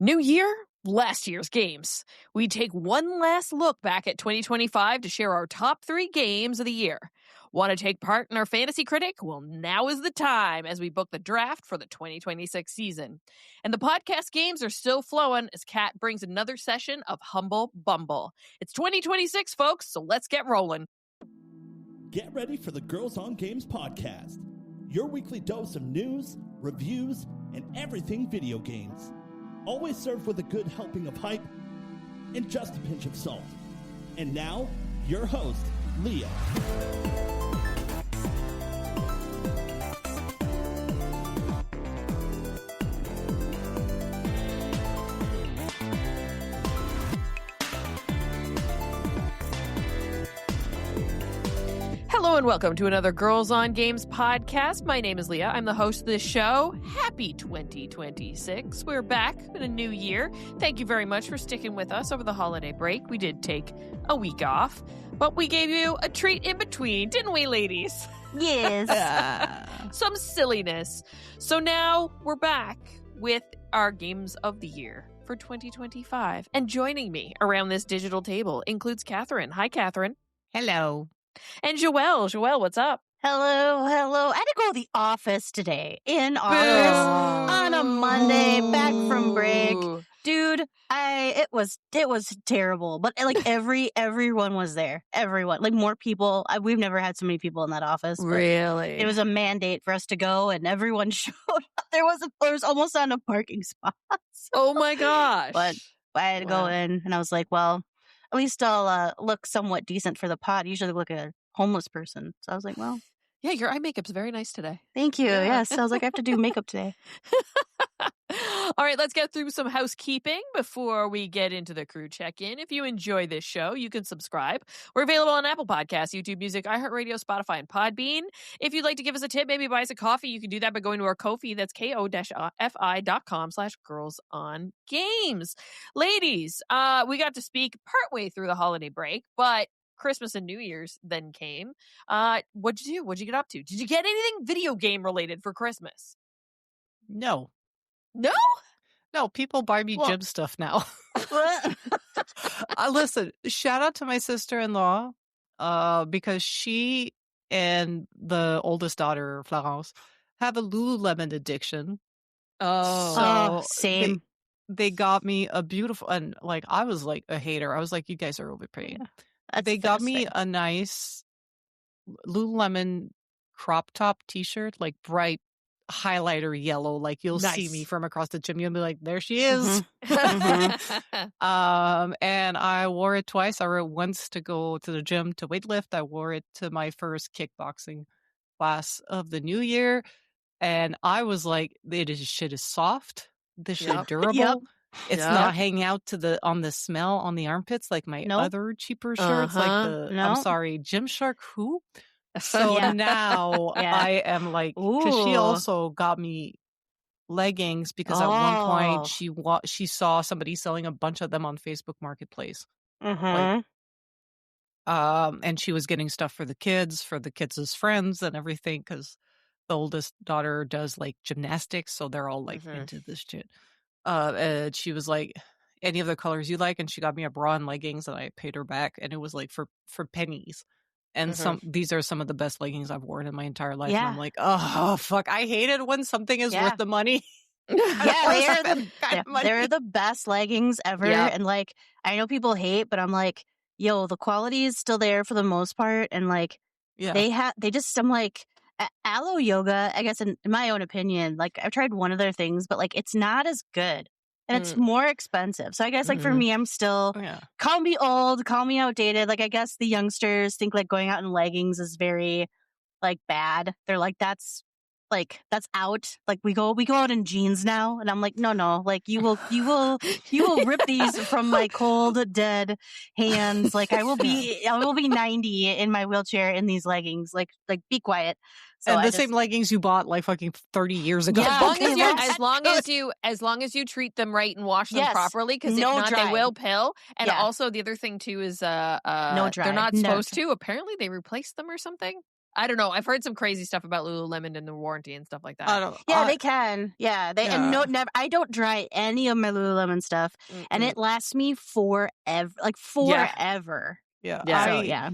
New year, last year's games. We take one last look back at 2025 to share our top 3 games of the year. Want to take part in our Fantasy Critic? Well, now is the time as we book the draft for the 2026 season. And the podcast games are still flowing as Kat brings another session of Humble Bumble. It's 2026, folks, so let's get rolling. Get ready for the Girls on Games podcast, your weekly dose of news, reviews, and everything video games. Always served with a good helping of hype and just a pinch of salt. And now, your host, Leah. Hello and welcome to another Girls on Games podcast. My name is Leah. I'm the host of this show. Happy 2026. We're back in a new year. Thank you very much for sticking with us over the holiday break. We did take a week off, but we gave you a treat in between, didn't we, ladies? Yes. Some silliness. So now we're back with our games of the year for 2025. And joining me around this digital table includes Catherine. Hi, Catherine. Hello. And Joelle. Joelle, what's up? Hello. I had to go to the office today. In office on a Monday, back from break. Dude, it was terrible. But like everyone was there. Everyone. Like more people. We've never had so many people in that office. Really? It was a mandate for us to go and everyone showed up. There was almost not enough parking spots. Oh my gosh. But I had to go in and I was like, well, at least I'll look somewhat decent for the pod. Usually I look like a homeless person. So I was like, well. Yeah, your eye makeup's very nice today. Thank you. Yeah. Yes. I was like, I have to do makeup today. All right, let's get through some housekeeping before we get into the crew check-in. If you enjoy this show, you can subscribe. We're available on Apple Podcasts, YouTube Music, iHeartRadio, Spotify, and Podbean. If you'd like to give us a tip, maybe buy us a coffee, you can do that by going to our Ko-fi. That's ko-fi.com/girlsongames. Ladies, we got to speak partway through the holiday break, but Christmas and New Year's then came. What'd you do? What'd you get up to? Did you get anything video game related for Christmas? No. No? No, people buy me gym stuff now. Listen, shout out to my sister-in-law because she and the oldest daughter, Florence, have a Lululemon addiction. Oh, same. They got me a beautiful, and like I was like a hater. I was like, you guys are overpaid. Yeah, they got me a nice Lululemon crop top t-shirt, like bright highlighter yellow, like you'll see me from across the gym. You'll be like, there she is. And I wore it twice. I wore it once to go to the gym to weightlift. I wore it to my first kickboxing class of the new year. And I was like, this shit is soft. This shit is durable. Yep. It's not hanging out on the smell on the armpits like my other cheaper shirts, like I'm sorry, Gymshark who? So now I am like, because she also got me leggings because at one point she saw somebody selling a bunch of them on Facebook Marketplace. Like, and she was getting stuff for the kids' friends and everything because the oldest daughter does like gymnastics, so they're all like into this shit. And she was like, any of the colors you like, and she got me a bra and leggings, and I paid her back, and it was like for pennies. And these are some of the best leggings I've worn in my entire life. And I'm like, oh fuck, I hate it when something is worth the money. They're the best leggings ever. And like, I know people hate, but I'm like, yo, the quality is still there for the most part. And like, I'm like, Aloe yoga, I guess in my own opinion, like I've tried one of their things, but like it's not as good and it's more expensive. So I guess like for me, I'm still, call me old, call me outdated. Like I guess the youngsters think like going out in leggings is very like bad. They're like, that's out. Like we go out in jeans now. And I'm like, no, like you will rip these from my cold, dead hands. Like I will be 90 in my wheelchair in these leggings. Like be quiet. So and same leggings you bought like fucking 30 years ago. Yeah, as long as you treat them right and wash them properly, because if not, they will pill. And also the other thing too is no dry. They're not supposed to. Apparently they replaced them or something. I don't know. I've heard some crazy stuff about Lululemon and the warranty and stuff like that. They can. Yeah, never. I don't dry any of my Lululemon stuff, and it lasts me forever. Like forever. Yeah.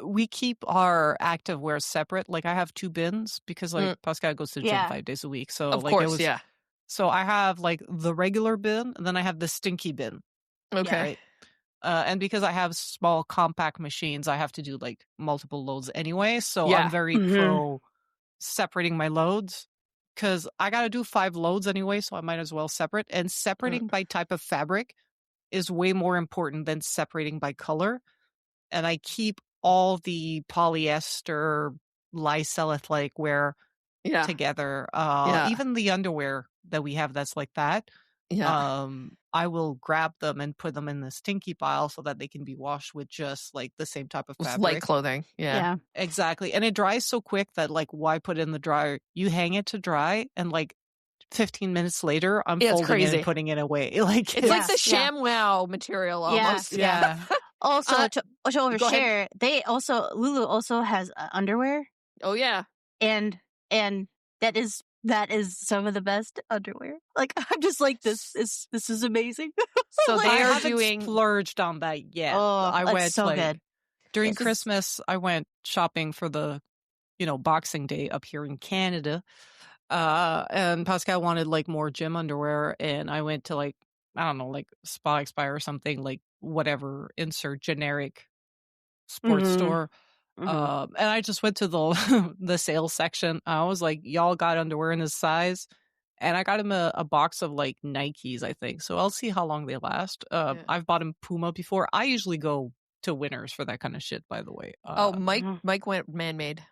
We keep our activewear separate. Like I have 2 bins because like Pascal goes to the gym 5 days a week. So of course, So I have like the regular bin, and then I have the stinky bin. Okay. Right? And because I have small compact machines, I have to do like multiple loads anyway. So I'm very pro separating my loads because I got to do 5 loads anyway. So I might as well separate. And separating by type of fabric is way more important than separating by color. And I keep all the polyester, lyocell wear together. Even the underwear that we have that's like that. I will grab them and put them in the stinky pile so that they can be washed with just like the same type of fabric. Light clothing. Yeah. Exactly. And it dries so quick that like why put it in the dryer? You hang it to dry and like 15 minutes later I'm folding it and putting it away. Like it's like the ShamWow material almost. Yeah. Also to overshare, Lulu also has underwear. Oh yeah. And that is some of the best underwear. Like I'm just like this is amazing. So like, they are doing splurged on that yet. Oh, I went so good. During Christmas I went shopping for the Boxing Day up here in Canada. And Pascal wanted like more gym underwear, and I went to like I don't know, like Spa Expire or something, like whatever, insert generic sports store. And I just went to the sales section. I was like, y'all got underwear in this size? And I got him a box of like Nikes, I think. So I'll see how long they last. I've bought him Puma before. I usually go to Winners for that kind of shit, by the way. Mike went Man-Made.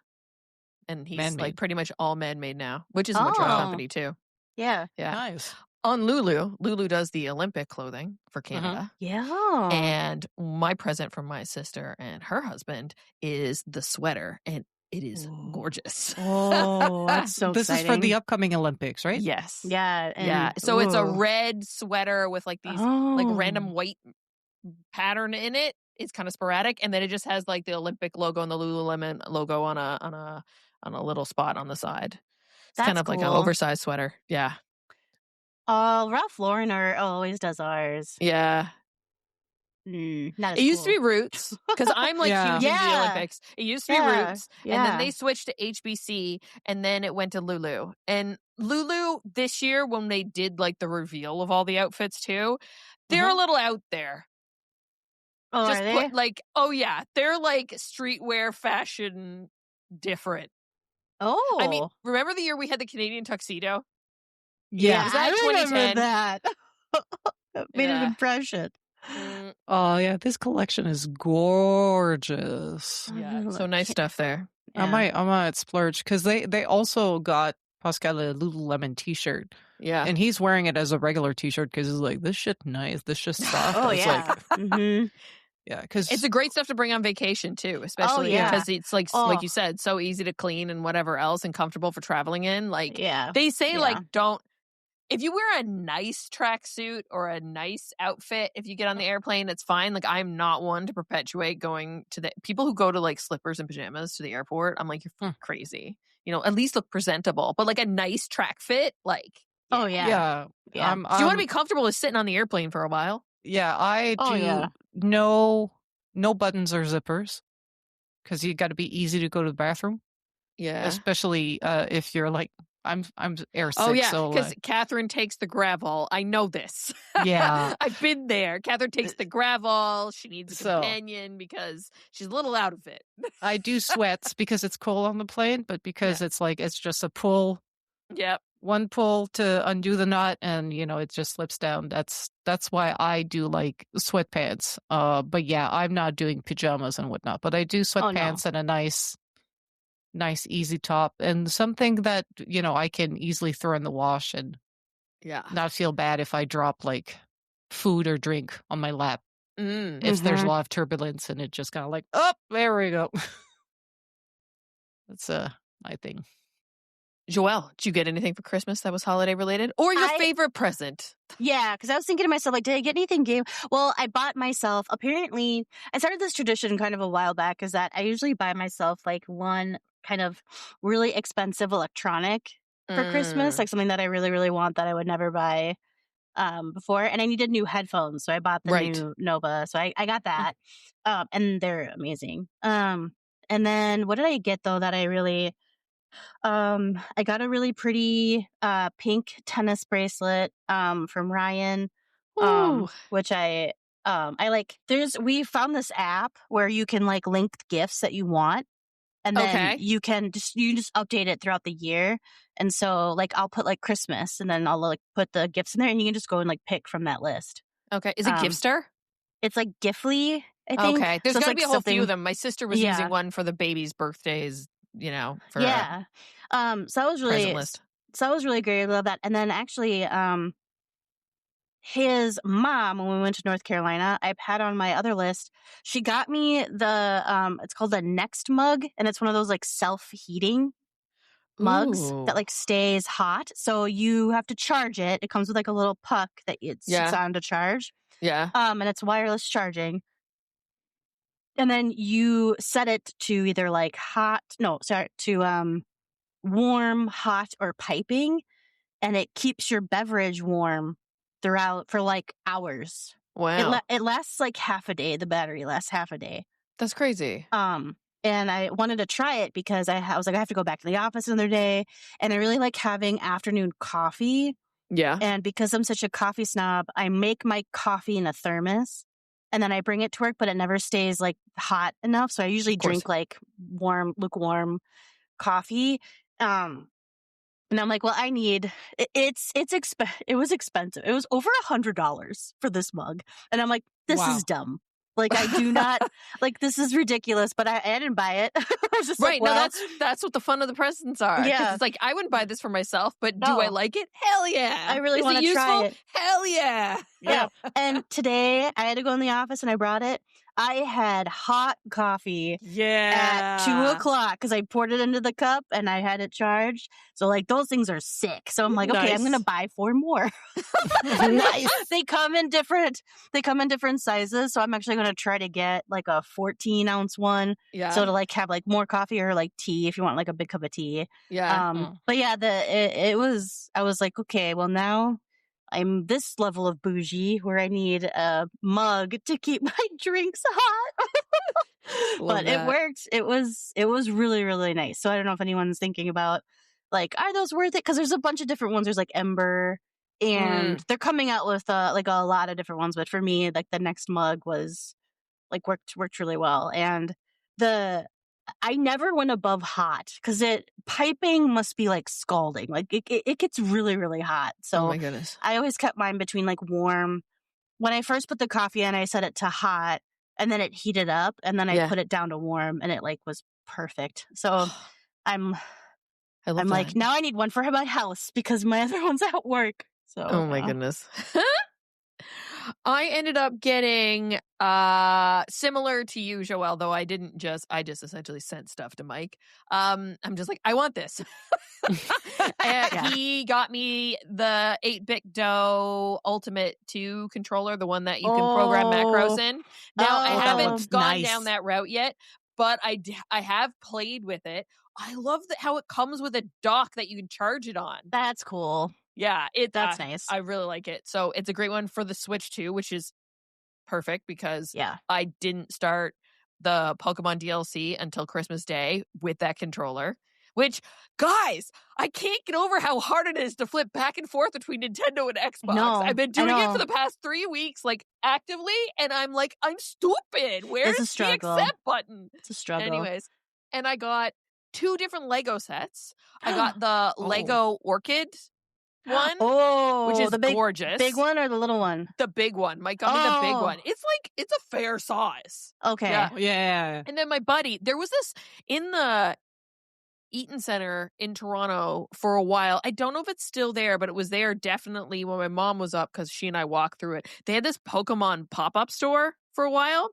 And he's Man-Made. Like pretty much all Man-Made now, which is a mature company too. Yeah. Nice. On Lulu does the Olympic clothing for Canada. Yeah. And my present from my sister and her husband is the sweater, and it is gorgeous. Oh, that's so This exciting. is for the upcoming Olympics, right? Yes. Yeah. So it's a red sweater with like these like random white pattern in it. It's kind of sporadic, and then it just has like the Olympic logo and the Lululemon logo on a little spot on the side. It's kind of like an oversized sweater. Yeah. Ralph Lauren always does ours. Yeah. Not as it used to be Roots, because I'm like huge into the Olympics. It used to be Roots, and then they switched to HBC, and then it went to Lulu. And Lulu this year, when they did like the reveal of all the outfits too, they're a little out there. Oh, are they? They're like streetwear fashion different. Oh, I mean, remember the year we had the Canadian tuxedo? Yeah, was that I 2010? remember that. That made an impression. Oh yeah, this collection is gorgeous. Yeah, so nice stuff there. Yeah. I might splurge because they also got Pascal a Lululemon t-shirt. Yeah, and he's wearing it as a regular t-shirt because he's like, this shit nice, this shit soft. Oh yeah. Yeah, because it's a great stuff to bring on vacation too, especially because it's like you said, so easy to clean and whatever else, and comfortable for traveling in. Like they say, like if you wear a nice tracksuit or a nice outfit, if you get on the airplane, it's fine. Like I'm not one to perpetuate going to the people who go to like slippers and pajamas to the airport. I'm like, you're crazy. At least look presentable, but like a nice track fit, like do you want to be comfortable with sitting on the airplane for a while? Yeah, I do. No buttons or zippers, because you got to be easy to go to the bathroom. Yeah, especially if you're like I'm air sick. Oh yeah, so because Catherine takes the Gravol. I know this. Yeah, I've been there. Catherine takes the Gravol. She needs a companion because she's a little out of it. I do sweats because it's cold on the plane, but because it's just a pull. Yep. One pull to undo the knot, and it just slips down. That's why I do like sweatpants. But yeah, I'm not doing pajamas and whatnot. But I do sweatpants and a nice easy top, and something that I can easily throw in the wash and not feel bad if I drop like food or drink on my lap. If there's a lot of turbulence, and it just kind of like, oh, there we go. That's my thing. Joelle, did you get anything for Christmas that was holiday related, or your favorite present? Yeah, because I was thinking to myself, like, did I get anything game? Well, I bought myself, apparently, I started this tradition kind of a while back, is that I usually buy myself like one kind of really expensive electronic for Christmas, like something that I really, really want that I would never buy before. And I needed new headphones, so I bought the new Nova. So I got that, and they're amazing. And then what did I get though that I really I got a really pretty pink tennis bracelet from Ryan, which I like. We found this app where you can like link gifts that you want, and then you just update it throughout the year. And so like I'll put like Christmas, and then I'll like put the gifts in there, and you can just go and like pick from that list. Okay, is it Giftstar? It's like Giftly, I think. Okay, there's got to be a whole few of them. My sister was using one for the baby's birthdays. So that was really great. I love that. And then actually, his mom, when we went to North Carolina, I've had on my other list. She got me the it's called the Next mug, and it's one of those like self-heating mugs that like stays hot. So you have to charge it. It comes with like a little puck that it sits on to charge. Yeah. And it's wireless charging. And then you set it to either like warm, hot, or piping, and it keeps your beverage warm throughout for like hours. Wow. It lasts like half a day. The battery lasts half a day. That's crazy. And I wanted to try it because I was like, I have to go back to the office another day, and I really like having afternoon coffee. Yeah. And because I'm such a coffee snob, I make my coffee in a thermos. And then I bring it to work, but it never stays like hot enough. So I usually drink like lukewarm coffee. And I'm like, well, I need it was expensive. It was over $100 for this mug. And I'm like, this is dumb. Like, I do not like, this is ridiculous, but I didn't buy it. I was just right. Like, no, that's what the fun of the presents are. Yeah. It's like, I wouldn't buy this for myself, but do I like it? Hell yeah. I really want to try it. Hell yeah. Yeah. And today I had to go in the office and I brought it. I had hot coffee at 2:00 because I poured it into the cup and I had it charged. So like those things are sick. So I'm like, okay, I'm going to buy 4 more. Nice. They come in different sizes. So I'm actually going to try to get like a 14-ounce one. Yeah. So to like have like more coffee or like tea if you want like a big cup of tea. Yeah. But yeah, I was like, okay, well now I'm this level of bougie where I need a mug to keep my drinks hot. But it worked. It was really, really nice. So I don't know if anyone's thinking about like, are those worth it? Because there's a bunch of different ones. There's like Ember, and they're coming out with like a lot of different ones. But for me, like the Next mug was like worked really well. And I never went above hot because piping must be like scalding. Like it gets really, really hot. So oh my goodness. I always kept mine between like warm. When I first put the coffee in, I set it to hot, and then it heated up, and then I put it down to warm, and it like was perfect. So I'm like, now I need one for my house because my other one's at work. So oh my goodness. I ended up getting similar to you, Joelle, though I just essentially sent stuff to Mike. I'm just like, I want this. He got me the 8-bit Dough Ultimate 2 controller, the one that you can program macros in. Now, I haven't gone down that route yet, but I have played with it. I love how it comes with a dock that you can charge it on. That's cool. Yeah, that's nice. I really like it. So it's a great one for the Switch too, which is perfect because I didn't start the Pokemon DLC until Christmas Day with that controller. Which, guys, I can't get over how hard it is to flip back and forth between Nintendo and Xbox. No, I've been doing it for the past 3 weeks, like actively, and I'm like, I'm stupid. Where's the accept button? It's a struggle. Anyways, and I got 2 different Lego sets. I got the Lego Orchid one, which is gorgeous. Big one or the little one? The big one. Mike got me the big one. It's a fair size. Okay. Yeah. And then my buddy, there was this in the Eaton Center in Toronto for a while. I don't know if it's still there, but it was there definitely when my mom was up because she and I walked through it. They had this Pokemon pop-up store for a while.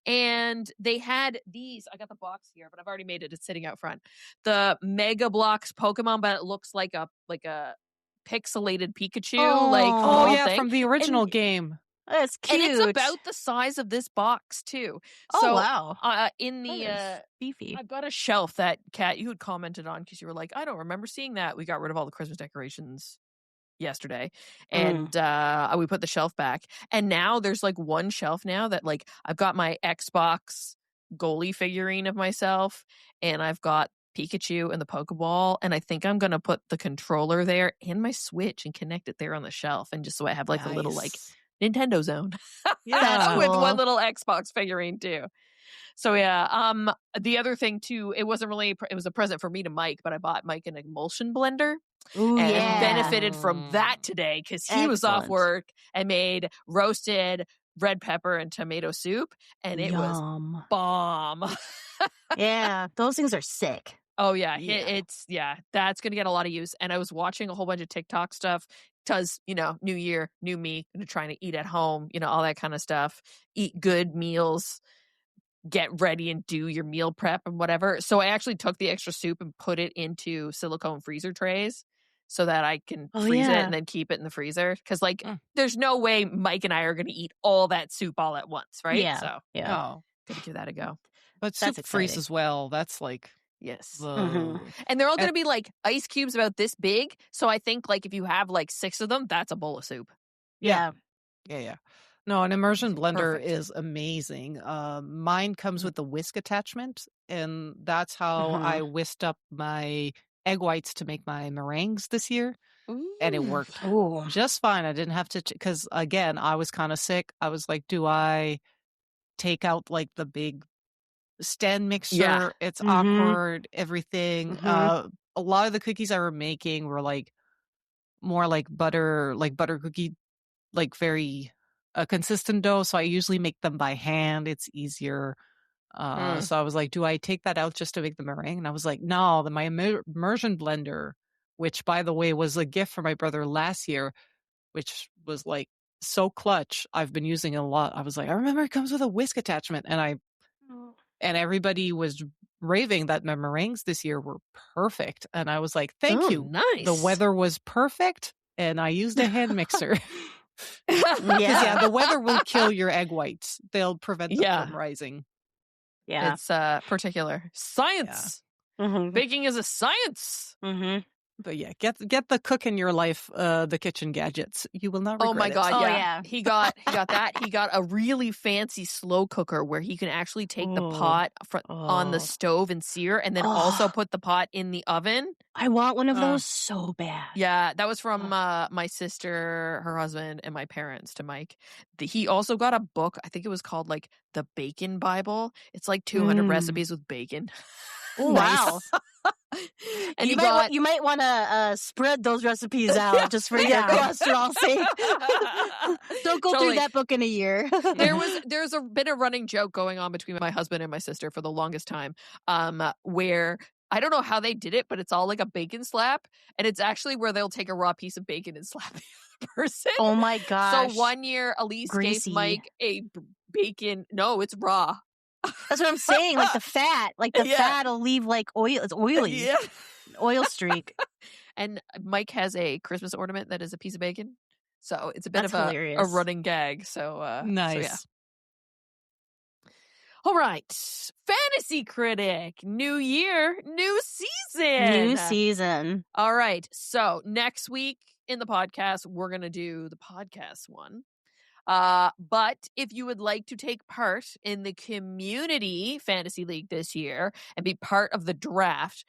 And they had these, I got the box here, but I've already made it. It's sitting out front. The Mega Bloks Pokemon, but it looks like a pixelated Pikachu. From the original game. That's cute. And it's about the size of this box, too. So, wow. In the beefy. I've got a shelf that, Kat, you had commented on because you were like, I don't remember seeing that. We got rid of all the Christmas decorations yesterday, and we put the shelf back. And now there's like one shelf now that like I've got my Xbox goalie figurine of myself, and I've got Pikachu and the Pokeball, and I think I'm gonna put the controller there and my Switch and connect it there on the shelf, and just so I have like a little like Nintendo zone. Yeah, with one little Xbox figurine too. So yeah, the other thing too, it wasn't really, it was a present for me to Mike, but I bought Mike an emulsion blender. Ooh, and yeah. benefited from that today because he was off work and made roasted red pepper and tomato soup, and it was bomb. Yeah, those things are sick. Oh yeah, it's that's gonna get a lot of use. And I was watching a whole bunch of TikTok stuff because new year, new me, trying to eat at home, all that kind of stuff, eat good meals, get ready and do your meal prep and whatever. So I actually took the extra soup and put it into silicone freezer trays so that I can freeze it and then keep it in the freezer. Because there's no way Mike and I are going to eat all that soup all at once, right? Yeah. So yeah, gotta give that a go. But soup freezes well. That's like yes, Mm-hmm. and they're all going to be like ice cubes about this big. So I think like if you have like 6 of them, that's a bowl of soup. Yeah. No, an immersion blender is amazing. Mine comes with the whisk attachment, and that's how I whisked up my egg whites to make my meringues this year. Ooh. And it worked just fine. I didn't have to, because again, I was kind of sick. I was like, do I take out like the big stand mixer? Yeah. It's awkward, everything. A lot of the cookies I were making were like more like butter cookie, like very consistent dough. So I usually make them by hand. It's easier. So I was like, do I take that out just to make the meringue? And I was like, no, my immersion blender, which by the way was a gift for my brother last year, which was like so clutch. I've been using it a lot. I was like, I remember it comes with a whisk attachment, and everybody was raving that my meringues this year were perfect. And I was like, thank you. Nice. The weather was perfect, and I used a hand mixer. The weather will kill your egg whites. They'll prevent them from rising. Yeah. It's particular science. Baking is a science. But yeah, get the cook in your life, the kitchen gadgets. You will not regret it. Oh my god, Oh, yeah. yeah. He got that. He got a really fancy slow cooker where he can actually take the pot on the stove and sear, and then also put the pot in the oven. I want one of those so bad. Yeah, that was from my sister, her husband, and my parents to Mike. He also got a book. I think it was called like the Bacon Bible. It's like 200 recipes with bacon. Ooh, wow. And you might want to spread those recipes out just for your cholesterol's sake. Don't go through that book in a year. There's a bit of running joke going on between my husband and my sister for the longest time, where I don't know how they did it, but it's all like a bacon slap, and it's actually where they'll take a raw piece of bacon and slap the other person. Oh my gosh! So one year, Elise gave Mike a bacon. No, it's raw. That's what I'm saying. Like the fat, fat will leave like oil. It's oily. Yeah. Oil streak. And Mike has a Christmas ornament that is a piece of bacon. So it's a bit of hilarious. a running gag. So nice. So yeah. All right. Fantasy Critic. New year, new season. New season. All right. So next week in the podcast, we're going to do the podcast one. But if you would like to take part in the community fantasy league this year and be part of the draft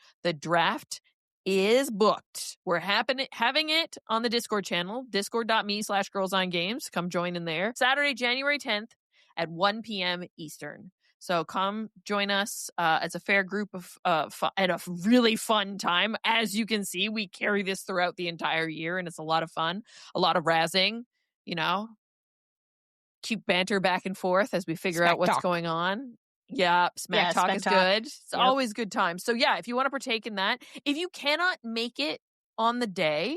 is booked. We're having it on the Discord channel, discord.me/girlsongames. Come join in there. Saturday, January 10th at 1 p.m. Eastern. So come join us. It's a fair group of and a really fun time. As you can see, we carry this throughout the entire year, and it's a lot of fun, a lot of razzing, cute banter back and forth as we figure out what's going on. Yeah, Smack Talk is good. It's always good time. So yeah, if you want to partake in that, if you cannot make it on the day,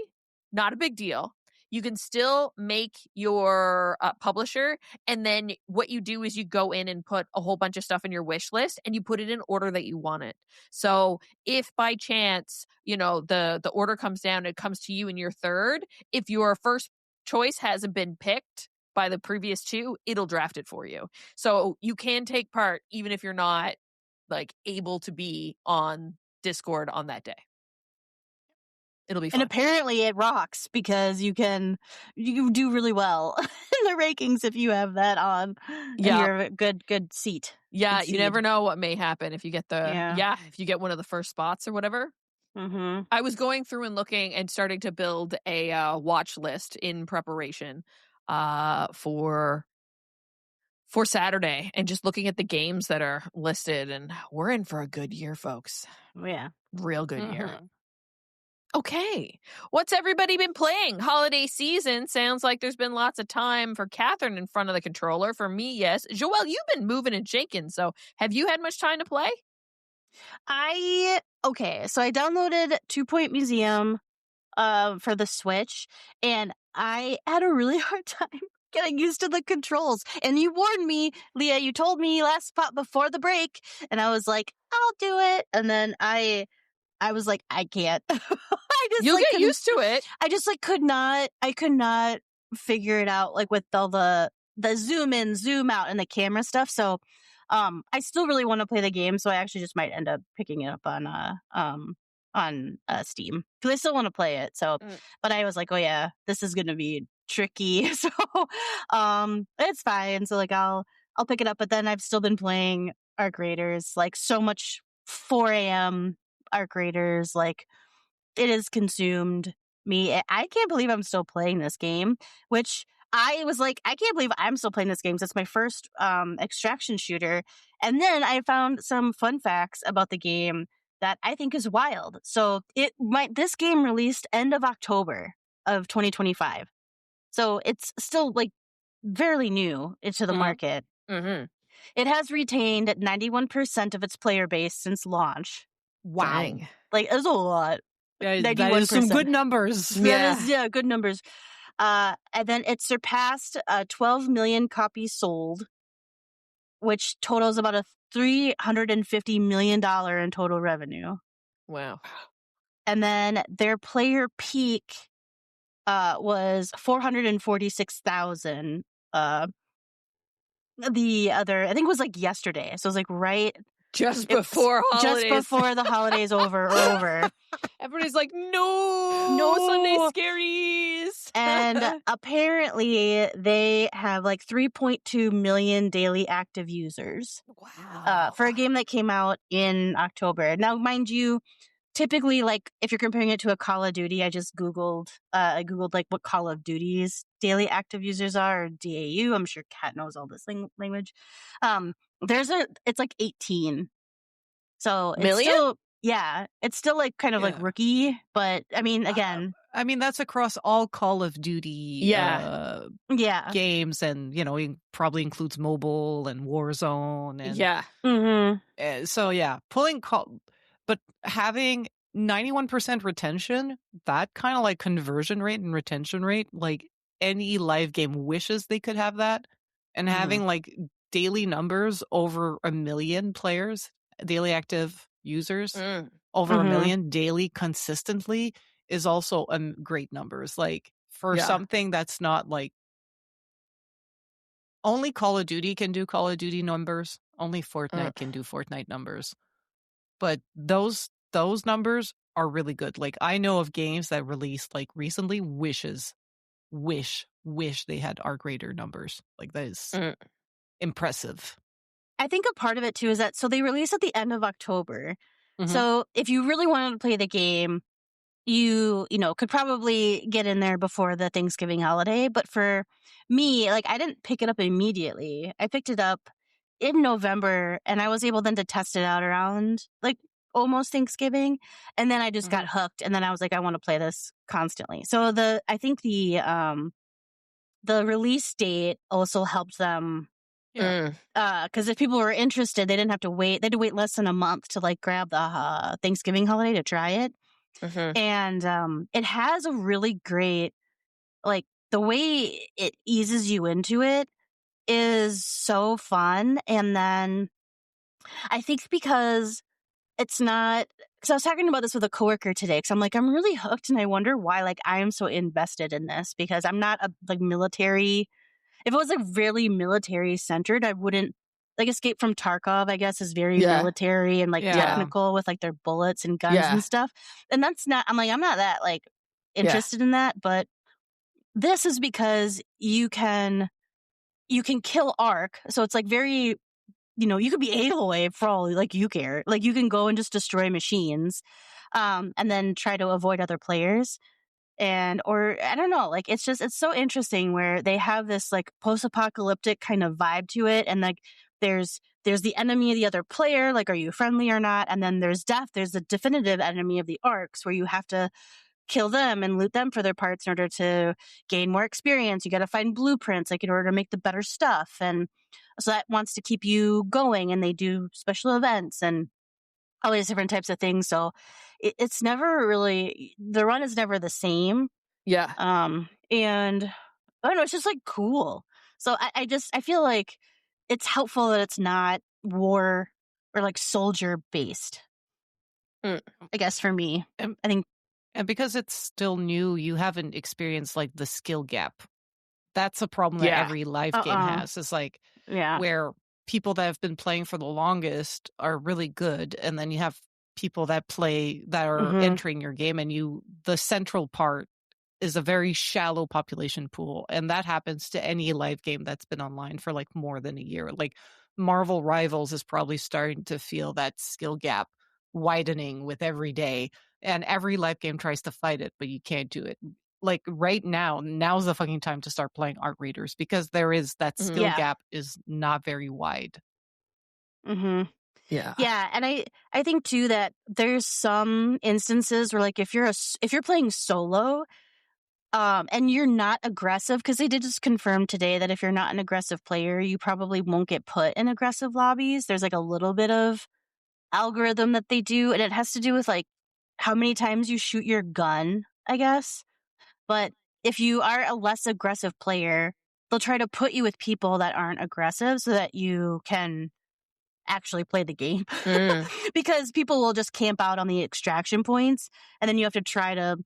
not a big deal. You can still make your publisher, and then what you do is you go in and put a whole bunch of stuff in your wish list, and you put it in order that you want it. So if by chance, the order comes down, it comes to you in your third. If your first choice hasn't been picked, by the previous 2, it'll draft it for you. So you can take part even if you're not like able to be on Discord on that day. It'll be fun. And apparently it rocks because you do really well in the rankings if you have that on. Yeah. You're a good seat. Yeah, you never know what may happen if you get if you get one of the first spots or whatever. Mm-hmm. I was going through and looking and starting to build a watch list in preparation for Saturday and just looking at the games that are listed, and we're in for a good year, folks. Yeah. Real good year. Okay. What's everybody been playing? Holiday season. Sounds like there's been lots of time for Catherine in front of the controller. For me, yes. Joelle, you've been moving and shaking, so have you had much time to play? So I downloaded 2 Point Museum for the Switch, and I had a really hard time getting used to the controls. And you warned me, Leah, you told me last spot before the break, and I was like, I'll do it. And then I was like, I can't. You'll get used to it. I just could not figure it out, like with all the zoom in, zoom out and the camera stuff. So I still really want to play the game, so I actually just might end up picking it up on Steam because I still want to play it. So but I was like, oh yeah, this is gonna be tricky. So it's fine. So like I'll pick it up, but then I've still been playing Arc Raiders, like so much 4 a.m. Arc Raiders, like it has consumed me. I can't believe I'm still playing this game, which I was like, I can't believe I'm still playing this game. It's my first extraction shooter. And then I found some fun facts about the game that I think is wild. So this game released end of October of 2025. So it's still like fairly new into the market. Mm-hmm. It has retained 91% of its player base since launch. Wow. Like, there's a lot. Yeah, that is some good numbers. Good numbers. And then it surpassed 12 million copies sold, which totals about $350 million in total revenue. Wow. And then their player peak was 446,000. The other, I think it was like yesterday. So it was like just before the holidays over. Everybody's like, no Sunday scaries. And apparently they have like 3.2 million daily active users. Wow. For a game that came out in October. Now, mind you, typically, like if you're comparing it to a Call of Duty, I just Googled like what Call of Duty's daily active users are, or DAU. I'm sure Kat knows all this language. It's like 18. So it's million? still, it's still like kind of like rookie, but I mean, again, that's across all Call of Duty games, and it probably includes mobile and Warzone and but having 91% retention, that kind of like conversion rate and retention rate, like any live game wishes they could have that. And having like daily numbers over 1 million players, daily active users, over 1 million daily consistently is also great numbers. Like for something that's not like only Call of Duty can do Call of Duty numbers, only Fortnite can do Fortnite numbers. But those numbers are really good. Like I know of games that released like recently wish they had Arc Raider numbers. Like that is impressive. I think a part of it too is that so they released at the end of October. So if you really wanted to play the game, you could probably get in there before the Thanksgiving holiday. But for me, like I didn't pick it up immediately. I picked it up in November, and I was able then to test it out around like almost Thanksgiving, and then I just got hooked, and then I was like, I want to play this constantly. So I think the release date also helped them, because if people were interested, they didn't have to wait. They had to wait less than a month to like grab the Thanksgiving holiday to try it, and it has a really great, like the way it eases you into it is so fun. And then I think because it's not, because I was talking about this with a coworker today, because I'm like, I'm really hooked, and I wonder why like I am so invested in this, because I'm not a like military if it was like really military centered, I wouldn't like Escape from Tarkov, I guess, is very military and like technical with like their bullets and guns and stuff. And that's not, I'm not that like interested in that, but this is because you can kill Ark. So it's like very, you could be Aloy for all like you care. Like you can go and just destroy machines, and then try to avoid other players. Or I don't know, like it's so interesting where they have this like post-apocalyptic kind of vibe to it. And like there's the enemy of the other player, like, are you friendly or not? And then there's death. There's the definitive enemy of the Arks where you have to kill them and loot them for their parts in order to gain more experience. You got to find blueprints, like in order to make the better stuff. And so that wants to keep you going, and they do special events and all these different types of things. So it's never really, the run is never the same. Yeah. And I don't know, it's just like cool. So I feel like it's helpful that it's not war or like soldier based. I guess for me, I think. And because it's still new, you haven't experienced like the skill gap. That's a problem that every live game has. Is like where people that have been playing for the longest are really good, and then you have people that are entering your game, and the central part is a very shallow population pool, and that happens to any live game that's been online for like more than a year. Like Marvel Rivals is probably starting to feel that skill gap widening with every day, and every live game tries to fight it, but you can't do it. Like right now's the fucking time to start playing Art Readers, because there is that skill gap is not very wide. Yeah, and I think too that there's some instances where like if you're playing solo, and you're not aggressive, because they did just confirm today that if you're not an aggressive player, you probably won't get put in aggressive lobbies. There's like a little bit of algorithm that they do, and it has to do with like how many times you shoot your gun, I guess. But if you are a less aggressive player, they'll try to put you with people that aren't aggressive so that you can actually play the game. Because people will just camp out on the extraction points, and then you have to try to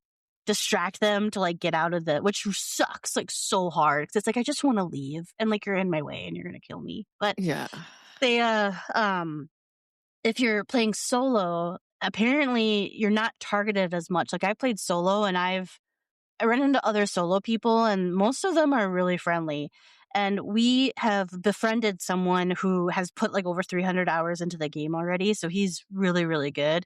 distract them to like get out of which sucks like so hard, because it's like I just want to leave, and like you're in my way and you're gonna kill me. But they if you're playing solo, apparently you're not targeted as much. Like I played solo, and I run into other solo people, and most of them are really friendly. And we have befriended someone who has put like over 300 hours into the game already. So he's really, really good.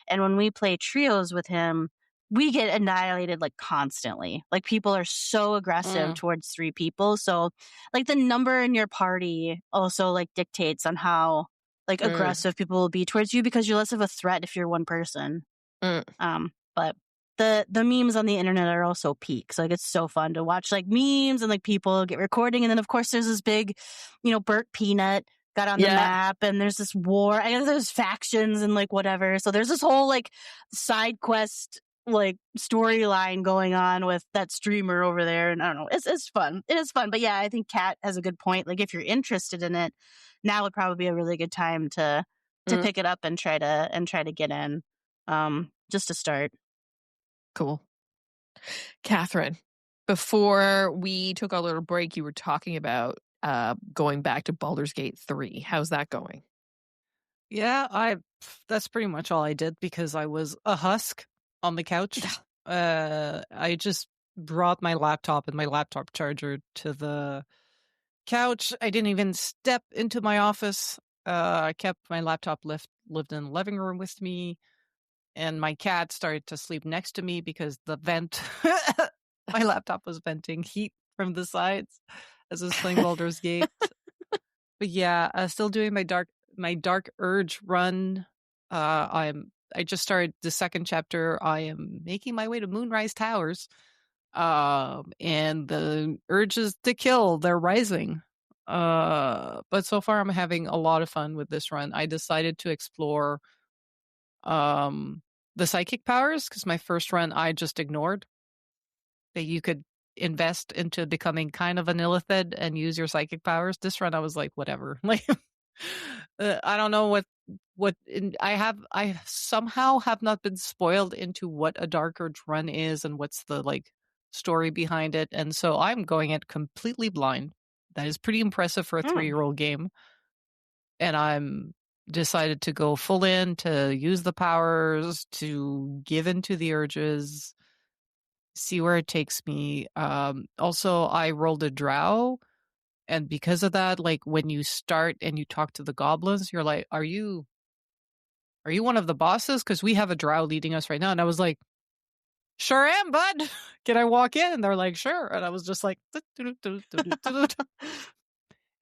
And when we play trios with him, we get annihilated like constantly. Like people are so aggressive towards 3 people. So like the number in your party also like dictates on how like aggressive people will be towards you, because you're less of a threat if you're one person. But the memes on the internet are also peak. So like it's so fun to watch like memes and like people get recording. And then of course there's this big, Burt Peanut got on the map, and there's this war. I guess there's factions and like whatever. So there's this whole like side quest like storyline going on with that streamer over there. And I don't know, it's fun. It is fun. But yeah, I think Kat has a good point. Like if you're interested in it, now would probably be a really good time to pick it up and try to get in, just to start. Cool. Catherine, before we took our little break, you were talking about going back to Baldur's Gate 3. How's that going? Yeah, that's pretty much all I did, because I was a husk on the couch. I just brought my laptop and my laptop charger to the couch. I didn't even step into my office. I kept my laptop lived in the living room with me. And my cat started to sleep next to me because the vent, my laptop was venting heat from the sides as I was playing Baldur's Gate. But yeah, still doing my Dark Urge run. I just started the 2nd chapter. I am making my way to Moonrise Towers. And the urges to kill, they're rising. But so far I'm having a lot of fun with this run. I decided to explore the psychic powers, because my first run I just ignored that you could invest into becoming kind of an illithid and use your psychic powers. This run I was like, whatever. Like I don't know what I somehow have not been spoiled into what a Dark Urge run is and what's the like story behind it, and so I'm going it completely blind. That is pretty impressive for a 3-year-old game. And I'm decided to go full in, to use the powers, to give into the urges, see where it takes me. Also, I rolled a drow. And because of that, like when you start and you talk to the goblins, you're like, are you one of the bosses? Because we have a drow leading us right now. And I was like, sure am, bud. Can I walk in? And they're like, sure. And I was just like,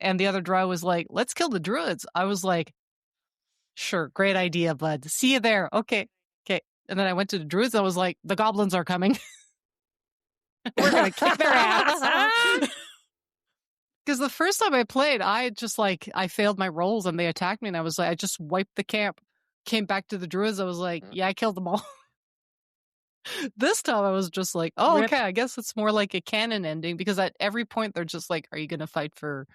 and the other drow was like, let's kill the druids. I was like, sure, great idea, bud. See you there. Okay. And then I went to the druids. I was like, the goblins are coming. We're going to kick their ass. Because the first time I played, I failed my rolls and they attacked me. And I was like, I just wiped the camp, came back to the druids. I was like, yeah, I killed them all. This time I was just like, oh, okay, I guess it's more like a canon ending. Because at every point they're just like, are you going to fight for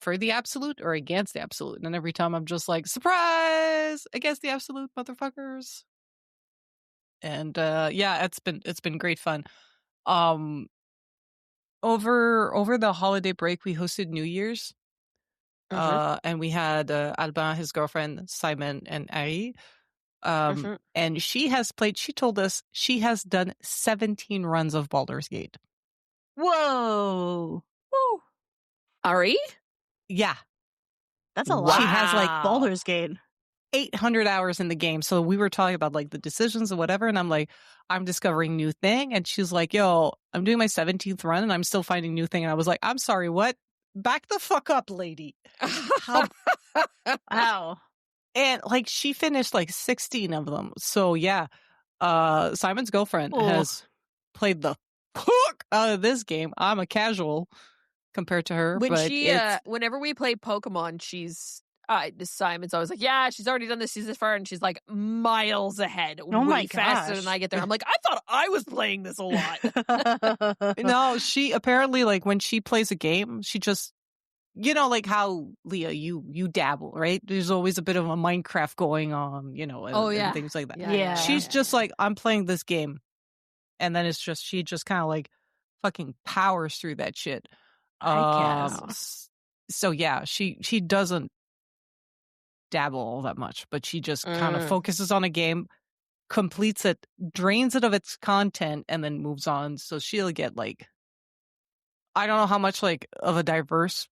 the absolute or against the absolute? And every time I'm just like, surprise, against the absolute, motherfuckers. And it's been great fun. Over the holiday break, we hosted New Year's. And we had Albin, his girlfriend, Simon, and Ari. And she told us she has done 17 runs of Baldur's Gate. Whoa. Woo. Ari? Yeah. That's a lot. She has like Baldur's Gate. 800 hours in the game. So we were talking about like the decisions and whatever. And I'm like, I'm discovering new thing. And she's like, yo, I'm doing my 17th run and I'm still finding new thing. And I was like, I'm sorry, what? Back the fuck up, lady. Wow. And like she finished like 16 of them. So yeah, Simon's girlfriend has played the fuck out of this game. I'm a casual compared to her. Whenever we play Pokemon, Simon's always like, yeah, she's already done this season far, and she's like miles ahead. Oh my gosh. Faster than I get there. I'm like, I thought I was playing this a lot. No, she apparently like when she plays a game, she just, you know, like how Leah, you dabble, right? There's always a bit of a Minecraft going on, you know, and things like that. Yeah. She's just like, I'm playing this game, and then she just kind of like fucking powers through that shit. I guess. So yeah, she doesn't dabble all that much, but she just kind of focuses on a game, completes it, drains it of its content, and then moves on. So she'll get like, I don't know how much like of a diverse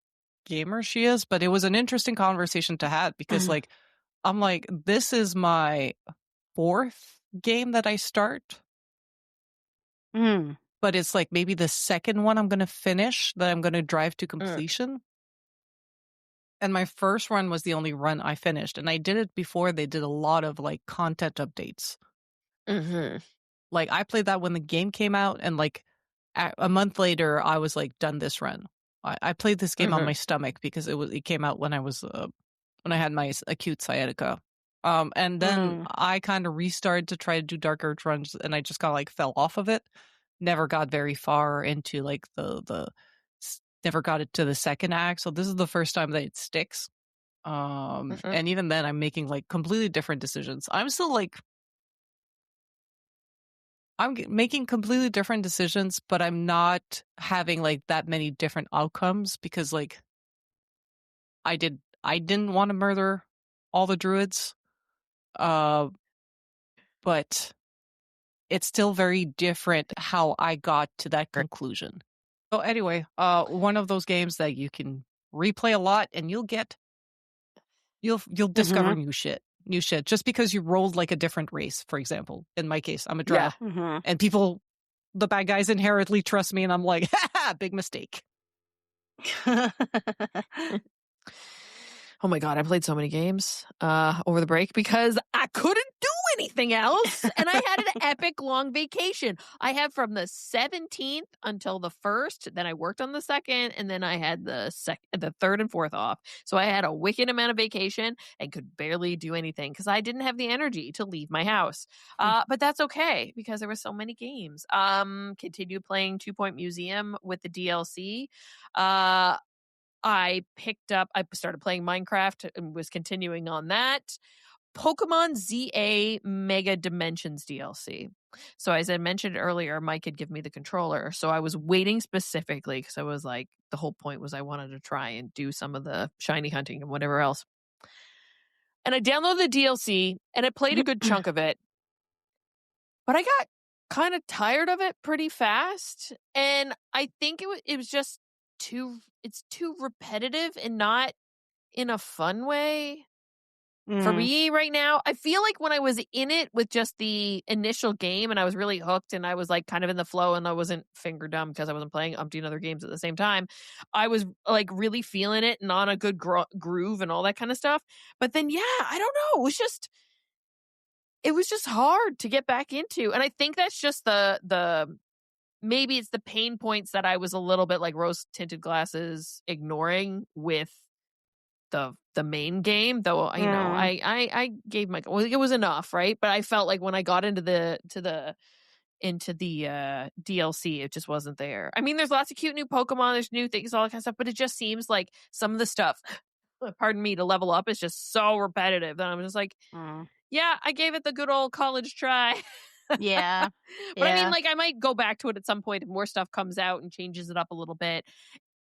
gamer she is, but it was an interesting conversation to have because like, I'm like, this is my 4th game that I start. But it's like maybe the 2nd one I'm going to finish that I'm going to drive to completion. And my first run was the only run I finished. And I did it before they did a lot of like content updates. Like I played that when the game came out, and like a month later, I was like done this run. I played this game on my stomach because it came out when I had my acute sciatica. And then I kind of restarted to try to do Dark Urge runs, and I just kind of like fell off of it. Never got very far into like never got it to the 2nd act. So this is the first time that it sticks. And even then I'm making like completely different decisions. I'm making completely different decisions, but I'm not having like that many different outcomes because like I didn't want to murder all the druids. But it's still very different how I got to that conclusion. So anyway, one of those games that you can replay a lot and you'll discover new shit just because you rolled like a different race. For example, in my case, I'm a drow, and the bad guys inherently trust me, and I'm like, big mistake. Oh my God, I played so many games over the break because I couldn't do anything else. And I had an epic long vacation. I had from the 17th until the 1st. Then I worked on the 2nd. And then I had the 3rd and 4th off. So I had a wicked amount of vacation and could barely do anything because I didn't have the energy to leave my house. But that's okay because there were so many games. Continued playing 2 Point Museum with the DLC. I started playing Minecraft and was continuing on that. Pokemon ZA Mega Dimensions DLC. So as I mentioned earlier, Mike had given me the controller. So I was waiting specifically because I was like, the whole point was I wanted to try and do some of the shiny hunting and whatever else. And I downloaded the DLC and I played a good chunk of it. But I got kind of tired of it pretty fast. And I think it was just too repetitive and not in a fun way. For me right now, I feel like when I was in it with just the initial game and I was really hooked and I was like kind of in the flow and I wasn't finger dumb because I wasn't playing umpteen other games at the same time, I was like really feeling it and on a good groove and all that kind of stuff. But then, yeah, I don't know. It was just hard to get back into. And I think that's just maybe it's the pain points that I was a little bit like rose tinted glasses ignoring with the main game, though. You know, I gave it was enough, right? But I felt like when I got into the DLC, it just wasn't there. I mean, there's lots of cute new Pokemon, there's new things, all that kind of stuff, but it just seems like some of the stuff, pardon me, to level up is just so repetitive that I'm just like, yeah, I gave it the good old college try. Yeah. But I mean, like, I might go back to it at some point if more stuff comes out and changes it up a little bit.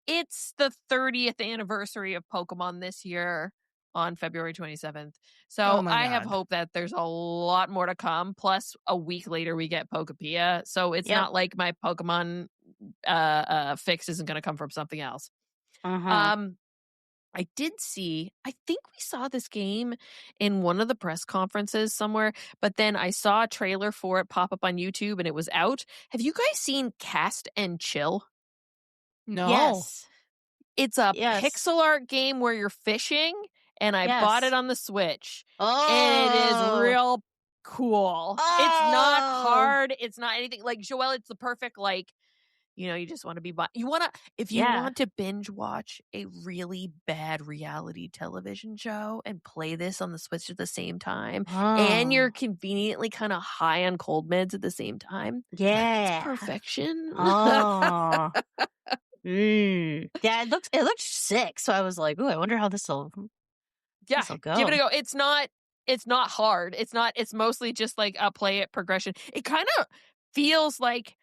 It's the 30th anniversary of Pokemon this year on February 27th. So I have hope that there's a lot more to come. Plus, a week later, we get Pokepia. So it's not like my Pokemon fix isn't going to come from something else. I did see, I think we saw this game in one of the press conferences somewhere, but then I saw a trailer for it pop up on YouTube and it was out. Have you guys seen Cast and Chill? No. Yes. It's a pixel art game where you're fishing, and I bought it on the Switch. And it is real cool. It's not hard. It's not anything. Like, Joelle, it's the perfect, like, you know, you just want to be... If you want to binge watch a really bad reality television show and play this on the Switch at the same time, and you're conveniently kind of high on cold meds at the same time, it's perfection. Yeah, it looked sick. So I was like, "Ooh, I wonder how this will go." Give it a go. It's not hard. It's mostly just like a play it progression. It kind of feels like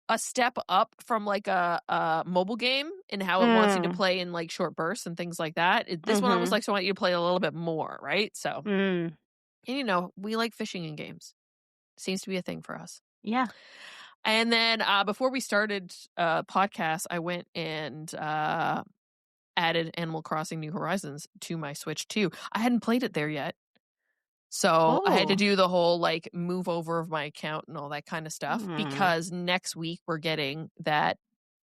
a step up from like a mobile game in how it wants you to play in like short bursts and things like that. This one almost likes to want you to play a little bit more, right? So, and you know, we like fishing in games. Seems to be a thing for us. Yeah. And then before we started podcast, I went and added Animal Crossing New Horizons to my Switch too. I hadn't played it there yet. So I had to do the whole like move over of my account and all that kind of stuff because next week we're getting that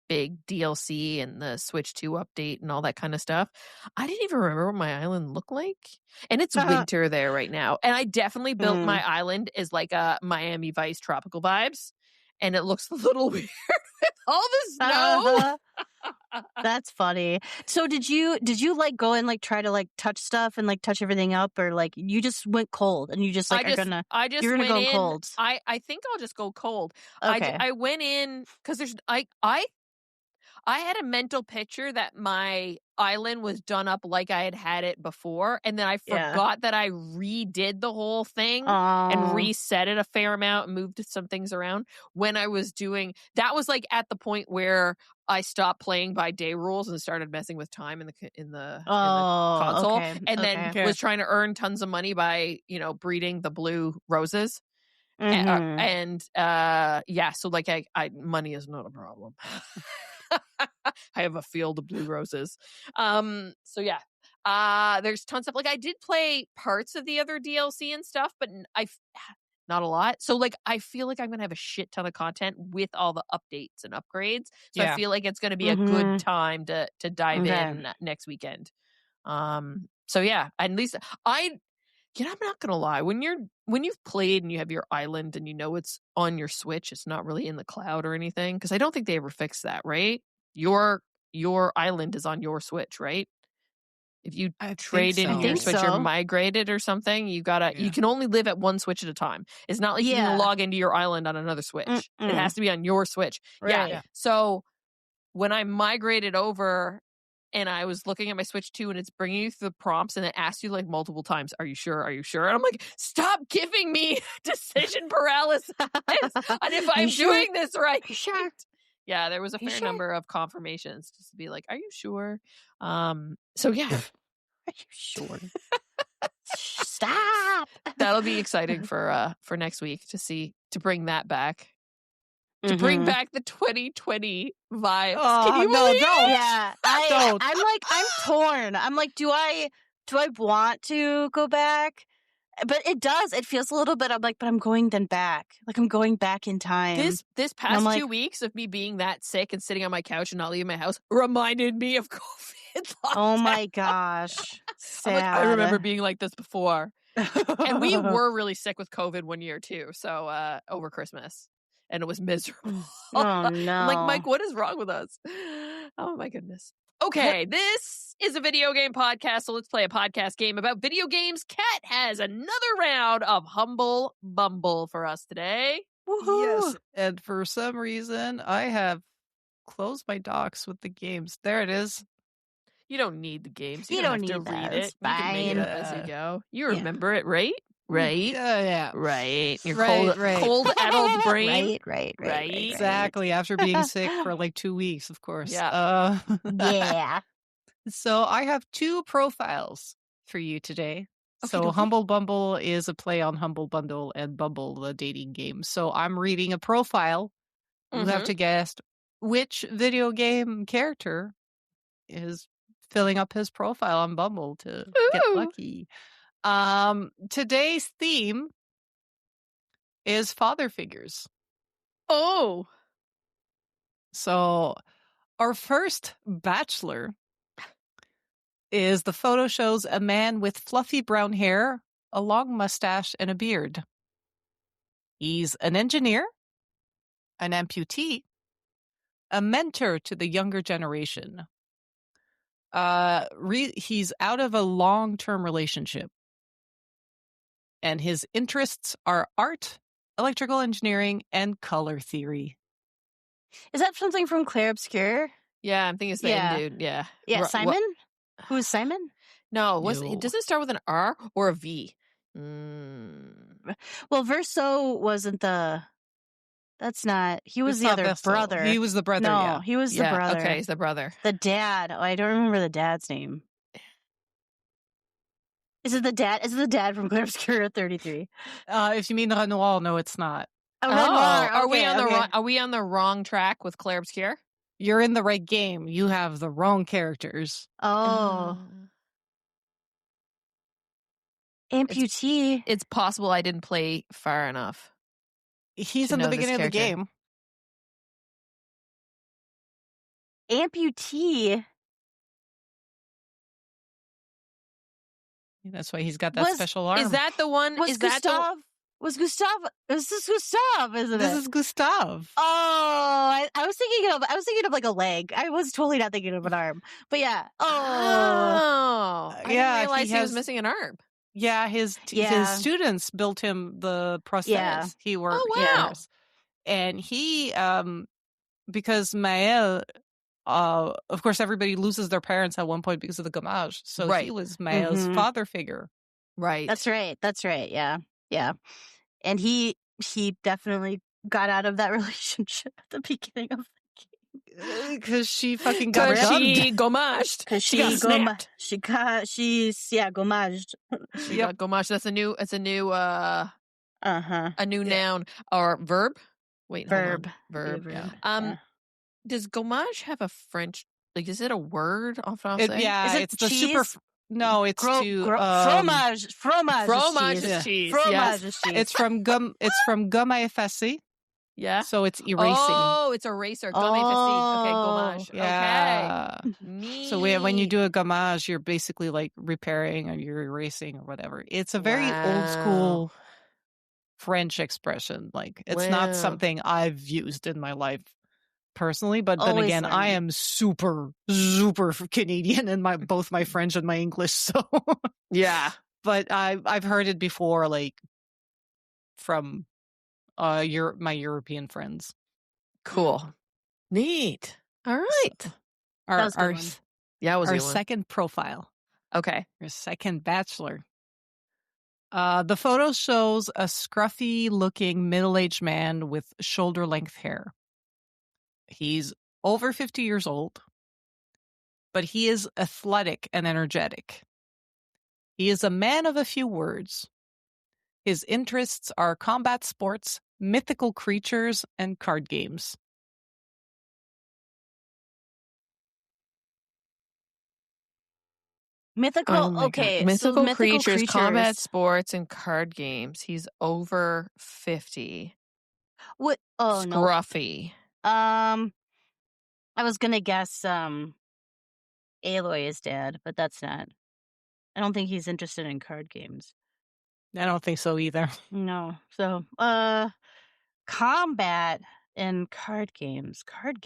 big DLC and the Switch 2 update and all that kind of stuff. I didn't even remember what my island looked like. And it's winter there right now. And I definitely built my island as like a Miami Vice tropical vibes. And it looks a little weird with all the snow. That's funny. So did you like go and like try to like touch stuff and like touch everything up, or like you just went cold and you just like you're gonna go cold? I think I'll just go cold. Okay. I went in because I had a mental picture that my island was done up like I had it before, and then I forgot that I redid the whole thing and reset it a fair amount and moved some things around when I was doing. That was like at the point where I stopped playing by day rules and started messing with time in the console, and then was trying to earn tons of money by breeding the blue roses. So like I money is not a problem. I have a field of blue roses. So yeah. There's tons of like I did play parts of the other DLC and stuff, but not a lot. So like I feel like I'm gonna have a shit ton of content with all the updates and upgrades. So I feel like it's gonna be a good time to dive in next weekend. So yeah, at least I'm not gonna lie. When you've played and you have your island and you know it's on your Switch, it's not really in the cloud or anything. Because I don't think they ever fixed that, right? Your island is on your Switch, right? If you trade in your Switch, you're migrated or something. You can only live at one Switch at a time. It's not like you can log into your island on another Switch. It has to be on your Switch. Right. Yeah. So when I migrated over, and I was looking at my Switch 2, and it's bringing you through the prompts, and it asks you like multiple times, "Are you sure? Are you sure?" And I'm like, "Stop giving me decision paralysis on if I'm doing this right." Are you sure? Yeah, there was a fair number of confirmations just to be like, "Are you sure?" So yeah, are you sure? Stop. That'll be exciting for next week to bring that back. To bring back the 2020 vibes. Oh, no, don't. Yeah. I'm torn. I'm like, do I want to go back? But it does. It feels a little bit. I'm like, but I'm going then back. Like I'm going back in time. This past 2 weeks of me being that sick and sitting on my couch and not leaving my house reminded me of COVID. Oh my gosh. Sad. Like, I remember being like this before. And we were really sick with COVID one year too. So over Christmas. And it was miserable. Oh no. I'm like, Mike, what is wrong with us? Oh my goodness. Okay, this is a video game podcast, so let's play a podcast game about video games. Kat has another round of Humble Bumble for us today. Woohoo. Yes, and for some reason, I have closed my docs with the games. There it is. You don't need the games. You don't have to need read those. it. You can make it up as you go. You remember it, right? Right? Yeah. Right. Your Right. cold adult brain. Right. Exactly. After being sick for like 2 weeks, of course. Yeah. Yeah. So I have 2 profiles for you today. So Humble Bumble is a play on Humble Bundle and Bumble, the dating game. So I'm reading a profile. You have to guess which video game character is filling up his profile on Bumble to get lucky. Today's theme is father figures. Oh. So our first bachelor is the photo shows a man with fluffy brown hair, a long mustache, and a beard. He's an engineer, an amputee, a mentor to the younger generation. He's out of a long-term relationship. And his interests are art, electrical engineering, and color theory. Is that something from Claire Obscure? Yeah, I'm thinking it's the end dude. Yeah. Yeah, Simon? Who is Simon? No, does it start with an R or a V? Well, Verso wasn't the... That's not... He was the other brother. He was the brother, No, he was the brother. Okay, he's the brother. The dad. Oh, I don't remember the dad's name. Is it the dad? Is it the dad from Claire Obscure 33? If you mean Renoir, no, it's not. Oh, Renoir. Are we on the wrong track with Claire Obscure? You're in the right game. You have the wrong characters. Oh. Amputee. It's possible I didn't play far enough. He's in the beginning of the game. Amputee. That's why he's got that special arm. Is that the one? Was Gustav? Was Gustav? Is this Gustav? Isn't it? This is Gustav. Oh, I was thinking of like a leg. I was totally not thinking of an arm. But yeah. I didn't realize he was missing an arm. Yeah, his students built him the prosthetics. Yeah. He worked. Oh wow! And he, because Maël, of course, everybody loses their parents at one point because of the gommage. So he was Maël's father figure. Right. That's right. Yeah. And he definitely got out of that relationship at the beginning of the game. Because she fucking got she gommaged. Because she got gommaged. She got gommaged. That's a new a new noun or verb. Wait, verb. Yeah. Does gommage have a French? Like, is it a word? Yeah, it's the super. No, it's fromage. Fromage is cheese. Fromage is cheese. It's from gum. It's from gomme effacer. Yeah. So it's erasing. Oh, it's eraser. Gomme effacer. Okay, gommage. Yeah. Okay. So when you do a gommage, you're basically like repairing or you're erasing or whatever. It's a very old school French expression. Like it's not something I've used in my life personally, but then again, I am super Canadian in both my French and my English. So yeah, but I've heard it before, like from my European friends. Cool, neat. All right, our Yeah, our second profile. Okay. Our second bachelor. The photo shows a scruffy-looking middle-aged man with shoulder-length hair. He's over 50 years old, but he is athletic and energetic. He is a man of a few words. His interests are combat sports, mythical creatures, and card games. Mythical, okay. Mythical creatures, combat sports, and card games. He's over 50. What? Oh, Scruffy. No. I was gonna guess Aloy is dead, but that's not. I don't think he's interested in card games. I don't think so either. No. So, combat and card games. Would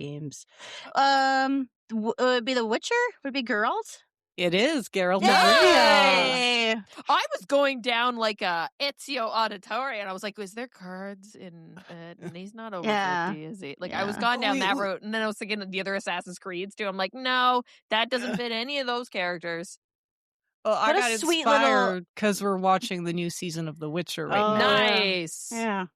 it be The Witcher? Would it be Geralt? It is Geralt of Rivia. I was going down like a Ezio Auditore, and I was like, "Is there cards in it?" And he's not over 50, is he? Like, I was gone down that route, and then I was thinking of the other Assassin's Creeds too. I'm like, no, that doesn't fit any of those characters. Well, I got inspired because we're watching the new season of The Witcher right now. Nice. Yeah.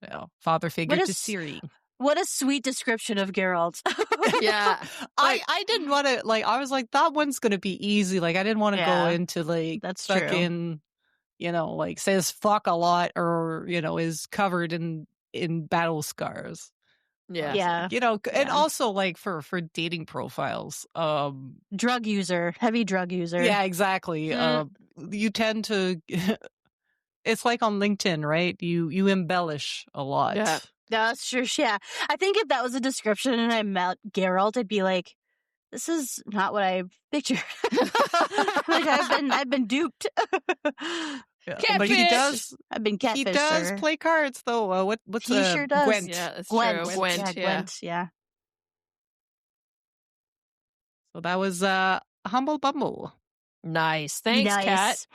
So, father figure to Ciri. What a sweet description of Geralt. Yeah. I didn't want to, like, I was like, that one's going to be easy. Like, I didn't want to go into, like, that's fucking, like, says fuck a lot or, is covered in battle scars. Yeah. And also, like, for dating profiles. Drug user, heavy drug user. Yeah, exactly. You tend to, it's like on LinkedIn, right? You embellish a lot. Yeah. That's true. Yeah. I think if that was a description and I met Geralt, I'd be like, this is not what I pictured. Like I've been duped. But he does. I've been catfished. He does play cards, though. What's he sure does. Gwent? Yeah, that's Gwent. true. Gwent. Yeah. So that was Humble Bumble. Nice. Thanks, Kat.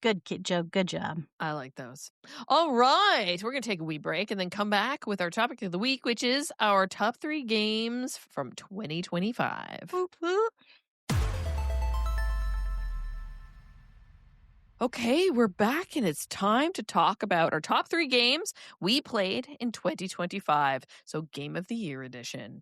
Good job. Good job. I like those. All right. We're going to take a wee break and then come back with our topic of the week, which is our top 3 games from 2025. Whoop, whoop. Okay, we're back and it's time to talk about our top 3 games we played in 2025. So Game of the Year edition.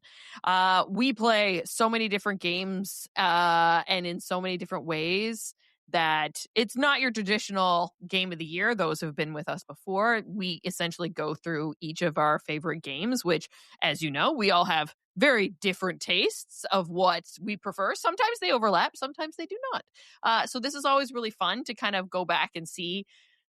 We play so many different games and in so many different ways that it's not your traditional Game of the Year. Those who have been with us before, we essentially go through each of our favorite games, which, as you know, we all have very different tastes of what we prefer. Sometimes they overlap, sometimes they do not. So this is always really fun to kind of go back and see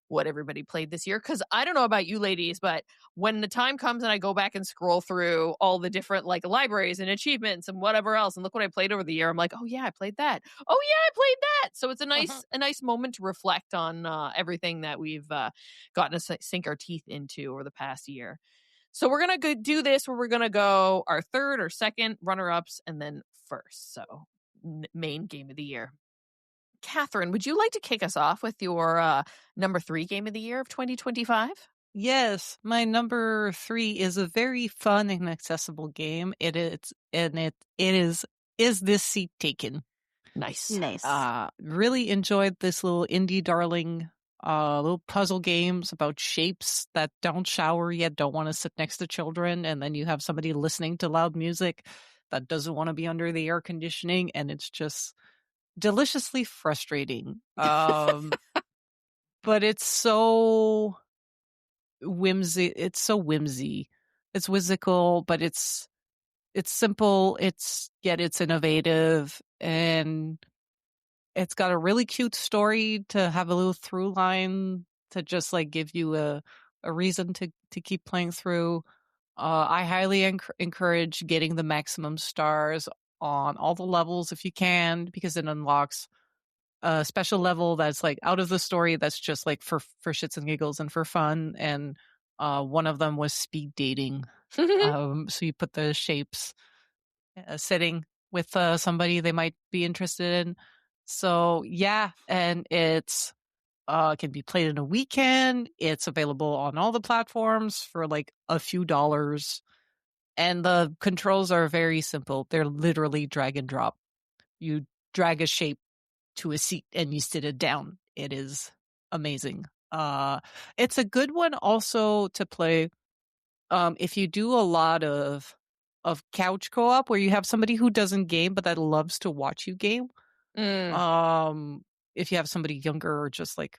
what everybody played this year. Because I don't know about you ladies, but when the time comes and I go back and scroll through all the different like libraries and achievements and whatever else, and look what I played over the year, I'm like, oh yeah, I played that. Oh yeah, I played that. So it's a nice moment to reflect on everything that we've gotten to sink our teeth into over the past year. So we're going to do this where we're going to go our third or second runner-ups and then first. So main game of the year. Catherine, would you like to kick us off with your number 3 game of the year of 2025? Yes, my number 3 is a very fun and accessible game. It is This Seat Taken? Nice. Really enjoyed this little indie darling little puzzle games about shapes that don't shower yet don't want to sit next to children, and then you have somebody listening to loud music that doesn't want to be under the air conditioning, and it's just deliciously frustrating. But it's so whimsy. It's whimsical, but it's simple. It's innovative, and it's got a really cute story to have a little through line to just like give you a reason to keep playing through. I highly encourage getting the maximum stars on all the levels if you can, because it unlocks a special level that's like out of the story that's just like for shits and giggles and for fun. And one of them was speed dating. So you put the shapes sitting with somebody they might be interested in. So yeah, and it's can be played in a weekend. It's available on all the platforms for like a few dollars. And the controls are very simple. They're literally drag and drop. You drag a shape to a seat and you sit it down. It is amazing. It's a good one also to play if you do a lot of couch co-op where you have somebody who doesn't game but that loves to watch you game. If you have somebody younger or just like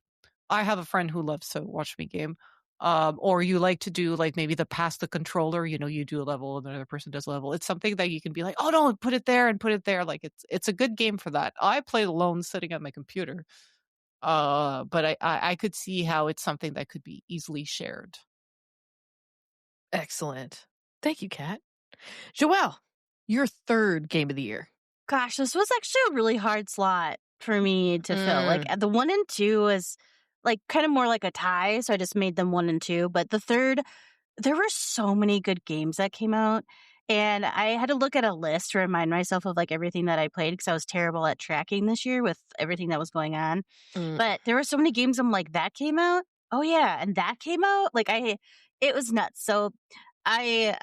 I have a friend who loves to watch me game. Or you like to do like maybe pass the controller, you do a level and another person does a level. It's something that you can be like, oh no, put it there and put it there. Like it's a good game for that. I play alone sitting at my computer. But I could see how it's something that could be easily shared. Excellent. Thank you, Kat. Joelle, your third game of the year. Gosh, this was actually a really hard slot for me to fill. Like the 1 and 2 is like kind of more like a tie, so I just made them 1 and 2. But the third, there were so many good games that came out, and I had to look at a list to remind myself of like everything that I played because I was terrible at tracking this year with everything that was going on. But there were so many games I'm like, that came out? Oh yeah, and that came out? Like it was nuts. So I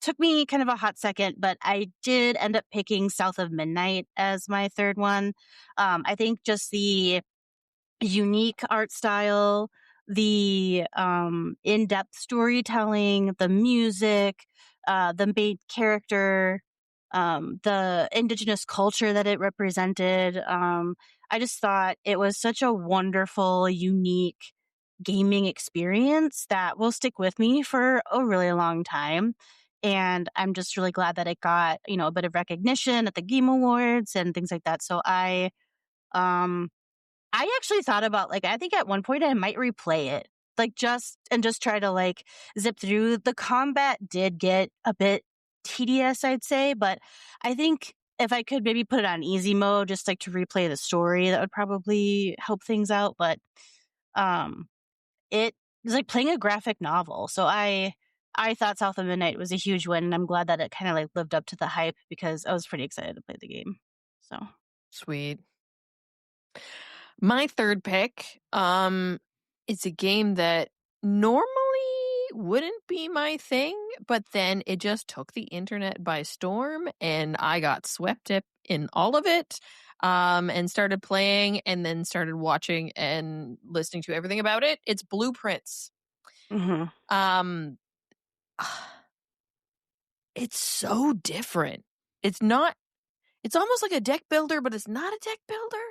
took me kind of a hot second, but I did end up picking South of Midnight as my third one. I think just the unique art style, the in-depth storytelling, the music, the main character, the indigenous culture that it represented. I just thought it was such a wonderful, unique gaming experience that will stick with me for a really long time. And I'm just really glad that it got, a bit of recognition at the Game Awards and things like that. So I actually thought about I think at one point I might replay it, just try to zip through. The combat did get a bit tedious, I'd say, but I think if I could maybe put it on easy mode, just to replay the story, that would probably help things out. But it was like playing a graphic novel. So I thought South of Midnight was a huge win, and I'm glad that it kind of lived up to the hype because I was pretty excited to play the game. So sweet. My third pick, it's a game that normally wouldn't be my thing, but then it just took the internet by storm and I got swept up in all of it, and started playing and then started watching and listening to everything about it. It's Blueprints. It's so different. It's almost like a deck builder, but it's not a deck builder.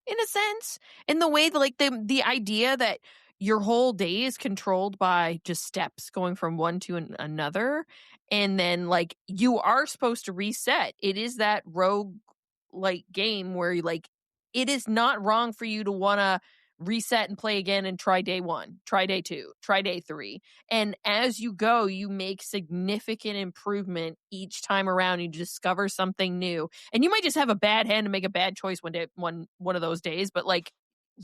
In a sense, in the way that the idea that your whole day is controlled by just steps going from one to another, and then you are supposed to reset. It is that rogue game where it is not wrong for you to want to reset and play again and try day 1, try day 2, try day 3. And as you go, you make significant improvement each time around. You discover something new. And you might just have a bad hand and make a bad choice one of those days, but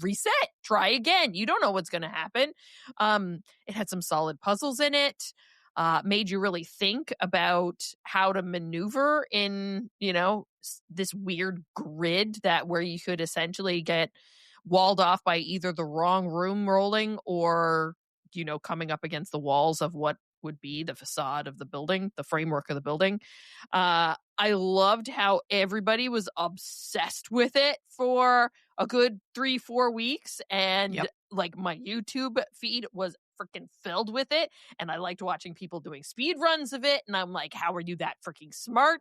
reset, try again. You don't know what's going to happen. It had some solid puzzles in it. Made you really think about how to maneuver in, this weird grid where you could essentially get walled off by either the wrong room rolling or, coming up against the walls of what would be the facade of the building, the framework of the building. I loved how everybody was obsessed with it for a good 3-4 weeks. And my YouTube feed was freaking filled with it. And I liked watching people doing speed runs of it. And I'm like, how are you that freaking smart?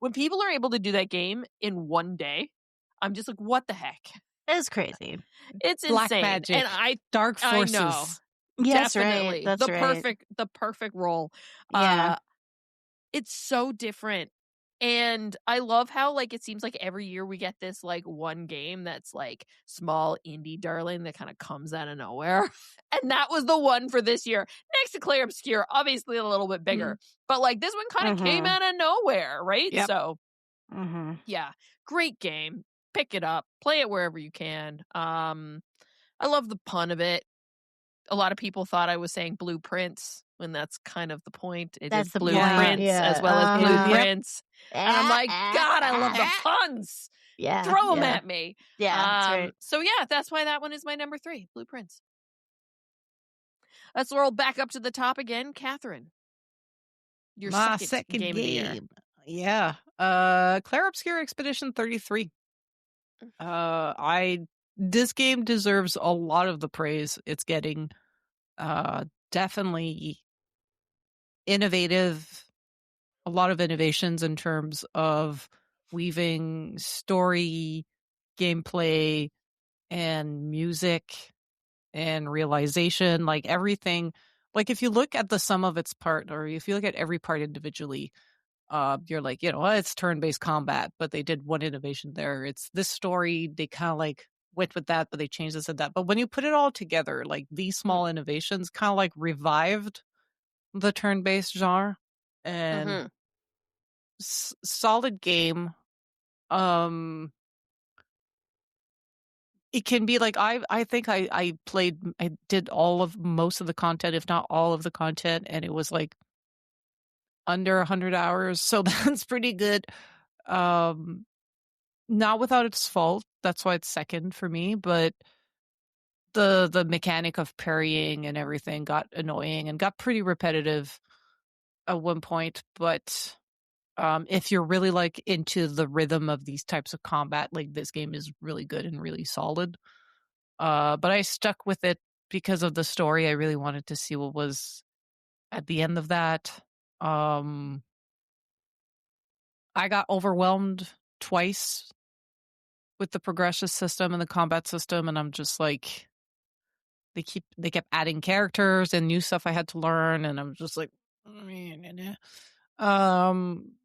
When people are able to do that game in one day, I'm just like, what the heck? It's crazy. It's Black insane. magic. And dark forces. I know. Yes, definitely. Right. That's The perfect role. Yeah. It's so different. And I love how it seems like every year we get this one game that's small indie darling that kind of comes out of nowhere. And that was the one for this year. Next to Claire Obscure, obviously a little bit bigger. But this one kind of came out of nowhere, right? Yep. So yeah, great game. Pick it up, play it wherever you can. I love the pun of it. A lot of people thought I was saying blueprints when that's kind of the point. That's is blueprints as well as blueprints. Yep. And I'm like, God, I love the puns. Yeah. Throw them at me. Yeah. That's right. So yeah, that's why that one is my number 3, Blueprints. Let's roll back up to the top again. Catherine, Your My second game of the year. Yeah. Clair Obscur Expedition 33. This game deserves a lot of the praise it's getting. Definitely innovative. A lot of innovations in terms of weaving story, gameplay, and music and realization, like everything. Like if you look at the sum of its part, or if you look at every part individually, you're like, it's turn-based combat, but they did one innovation there. It's this story, they kind of like went with that, but they changed this and that. But when you put it all together, like these small innovations kind of like revived the turn-based genre, and solid game. It can be like I think I did most of the content, if not all of the content, and it was like under 100 hours, so that's pretty good. Not without its fault. That's why it's second for me, but the mechanic of parrying and everything got annoying and got pretty repetitive at one point, but if you're really like into the rhythm of these types of combat, like this game is really good and really solid. But I stuck with it because of the story. I really wanted to see what was at the end of that. I got overwhelmed twice with the progression system and the combat system, and I'm just like, they kept adding characters and new stuff I had to learn, and I'm just like,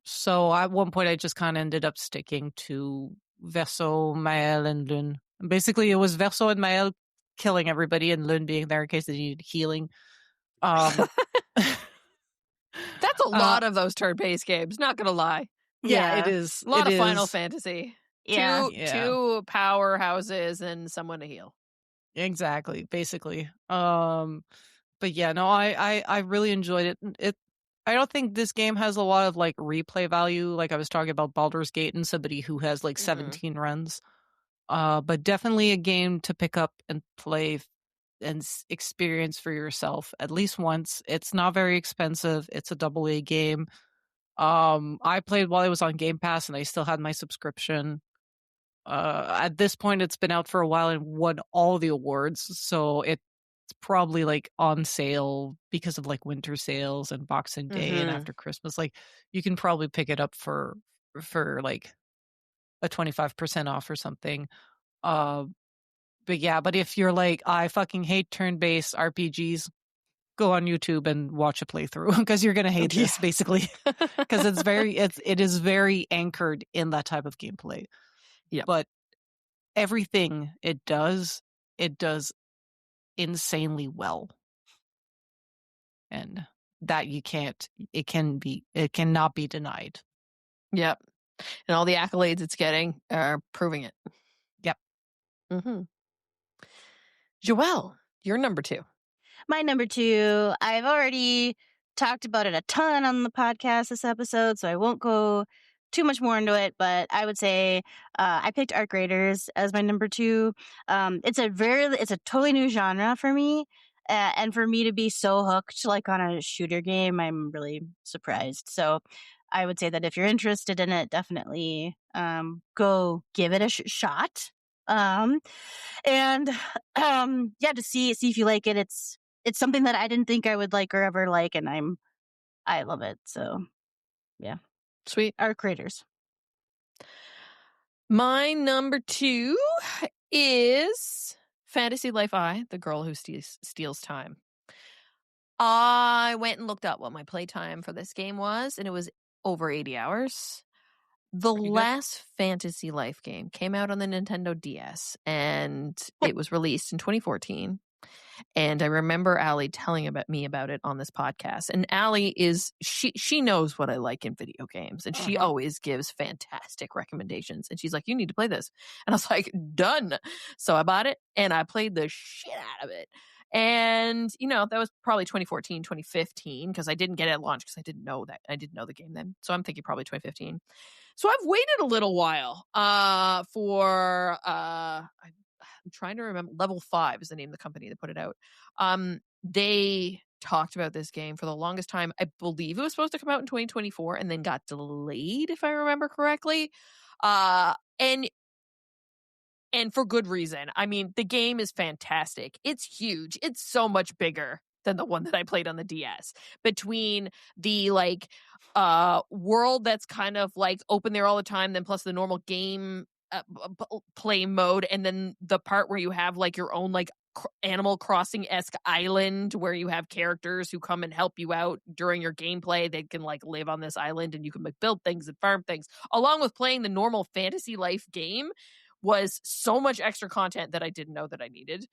so at one point I just kind of ended up sticking to Verso, Mael, and Lune. Basically, it was Verso and Mael killing everybody, and Lune being there in case they needed healing. That's a lot of those turn-based games, not gonna lie. Yeah, it is. A lot of Final Fantasy. Yeah. Two powerhouses and someone to heal. Exactly, basically. But yeah, no, I really enjoyed it. I don't think this game has a lot of like replay value. Like I was talking about Baldur's Gate and somebody who has like 17 runs. But definitely a game to pick up and play and experience for yourself at least once. It's not very expensive. It's a AA game. I played while it was on Game Pass and I still had my subscription. At this point, it's been out for a while and won all the awards. So it's probably like on sale because of like winter sales and Boxing Day and after Christmas. Like you can probably pick it up for like a 25% off or something. But if you're like, I fucking hate turn-based RPGs, go on YouTube and watch a playthrough because you're gonna hate this basically because it is very anchored in that type of gameplay. Yeah, but everything it does insanely well, and that it cannot be denied. Yep, and all the accolades it's getting are proving it. Yep. Joelle, your number 2. My number 2, I've already talked about it a ton on the podcast this episode, so I won't go too much more into it, but I would say I picked Arc Raiders as my number 2. It's a totally new genre for me, and for me to be so hooked like on a shooter game, I'm really surprised. So I would say that if you're interested in it, definitely go give it a shot. To see if you like it. It's something that I didn't think I would like or ever like, and I love it. So, yeah. Sweet. Arc Raiders. My number 2 is Fantasy Life I, the girl who steals time. I went and looked up what my playtime for this game was, and it was over 80 hours. The last Fantasy Life game came out on the Nintendo DS, and it was released in 2014. And I remember Allie telling me about it on this podcast. And Allie she knows what I like in video games, and she always gives fantastic recommendations. And she's like, you need to play this. And I was like, done. So I bought it and I played the shit out of it. And, that was probably 2014, 2015, because I didn't get it at launch because I didn't know the game then. So I'm thinking probably 2015. So I've waited a little while for I'm trying to remember. Level 5 is the name of the company that put it out. They talked about this game for the longest time. I believe it was supposed to come out in 2024 and then got delayed, if I remember correctly. And for good reason. I mean, the game is fantastic. It's huge. It's so much bigger than the one that I played on the DS. Between the world that's kind of like open there all the time, then plus the normal game play mode, and then the part where you have like your own like Animal Crossing-esque island where you have characters who come and help you out during your gameplay. They can like live on this island and you can like build things and farm things, along with playing the normal fantasy life game, was so much extra content that I didn't know that I needed.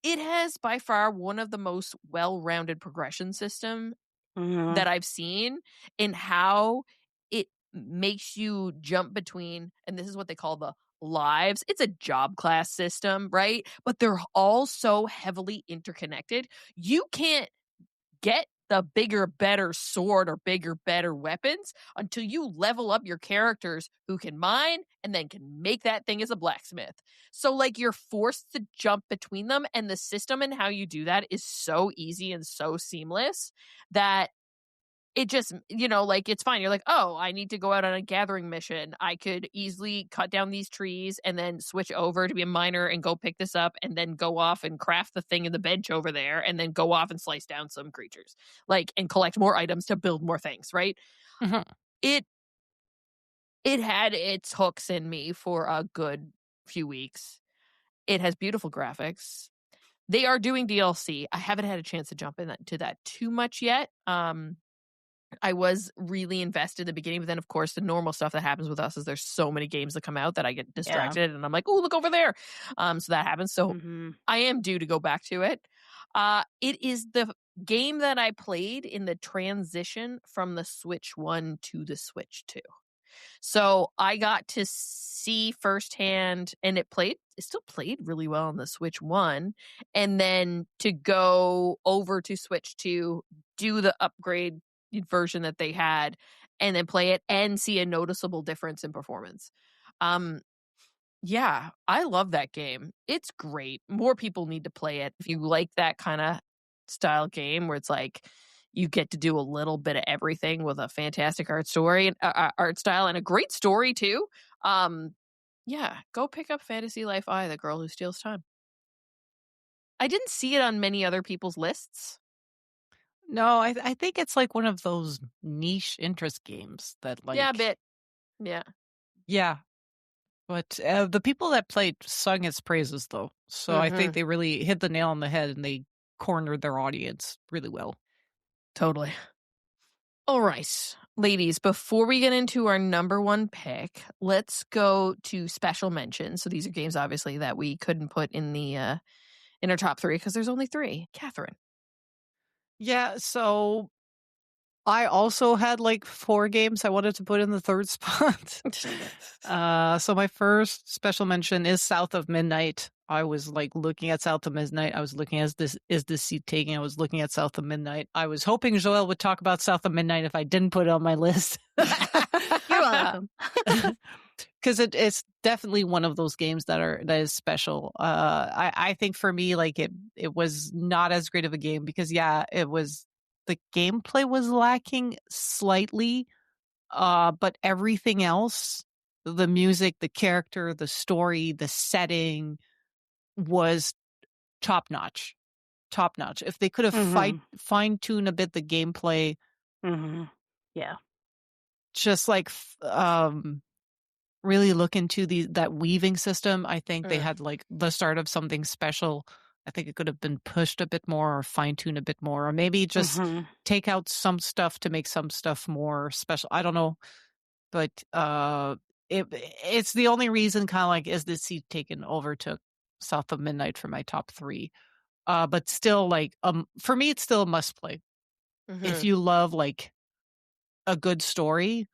It has by far one of the most well-rounded progression system that I've seen in how it makes you jump between, and this is what they call the lives. It's a job class system, right? But they're all so heavily interconnected. You can't get the bigger, better sword or bigger, better weapons until you level up your characters who can mine and then can make that thing as a blacksmith. So like you're forced to jump between them, and the system and how you do that is so easy and so seamless that it just, like it's fine. You're like, oh, I need to go out on a gathering mission. I could easily cut down these trees and then switch over to be a miner and go pick this up and then go off and craft the thing in the bench over there and then go off and slice down some creatures, and collect more items to build more things, right? Mm-hmm. It had its hooks in me for a good few weeks. It has beautiful graphics. They are doing DLC. I haven't had a chance to jump into that too much yet. I was really invested in the beginning, but then, of course, the normal stuff that happens with us is there's so many games that come out that I get distracted, and I'm like, oh, look over there. So that happens. So I am due to go back to it. It is the game that I played in the transition from the Switch 1 to the Switch 2. So I got to see firsthand, and it still played really well on the Switch 1, and then to go over to Switch 2, do the upgrade version that they had, and then play it and see a noticeable difference in performance. Yeah, I love that game. It's great. More people need to play it. If you like that kind of style game where it's like you get to do a little bit of everything with a fantastic art style and a great story too. Yeah, go pick up Fantasy Life I, The Girl Who Steals Time. I didn't see it on many other people's lists. No, I think it's like one of those niche interest games that like... Yeah, a bit. Yeah. Yeah. But the people that played sung its praises, though. So I think they really hit the nail on the head and they cornered their audience really well. Totally. All right, ladies, before we get into our number one pick, let's go to special mentions. So these are games, obviously, that we couldn't put in the in our top three because there's only three. Catherine. Yeah, so I also had like 4 games I wanted to put in the third spot. So my first special mention is South of Midnight. I was like looking at South of Midnight. I was looking at this seat taking. I was looking at South of Midnight. I was hoping Joelle would talk about South of Midnight if I didn't put it on my list. You're welcome. Because it's definitely one of those games that is special. I think for me, like it was not as great of a game because the gameplay was lacking slightly, but everything else, the music, the character, the story, the setting was top notch. If they could have fine-tuned a bit the gameplay, yeah, just like really look into that weaving system. I think they had like the start of something special. I think it could have been pushed a bit more or fine-tuned a bit more, or maybe just take out some stuff to make some stuff more special. I don't know, but it's the only reason kind of like is this seat taken over to South of Midnight for my top 3. But still, like for me, it's still a must play. If you love like a good story,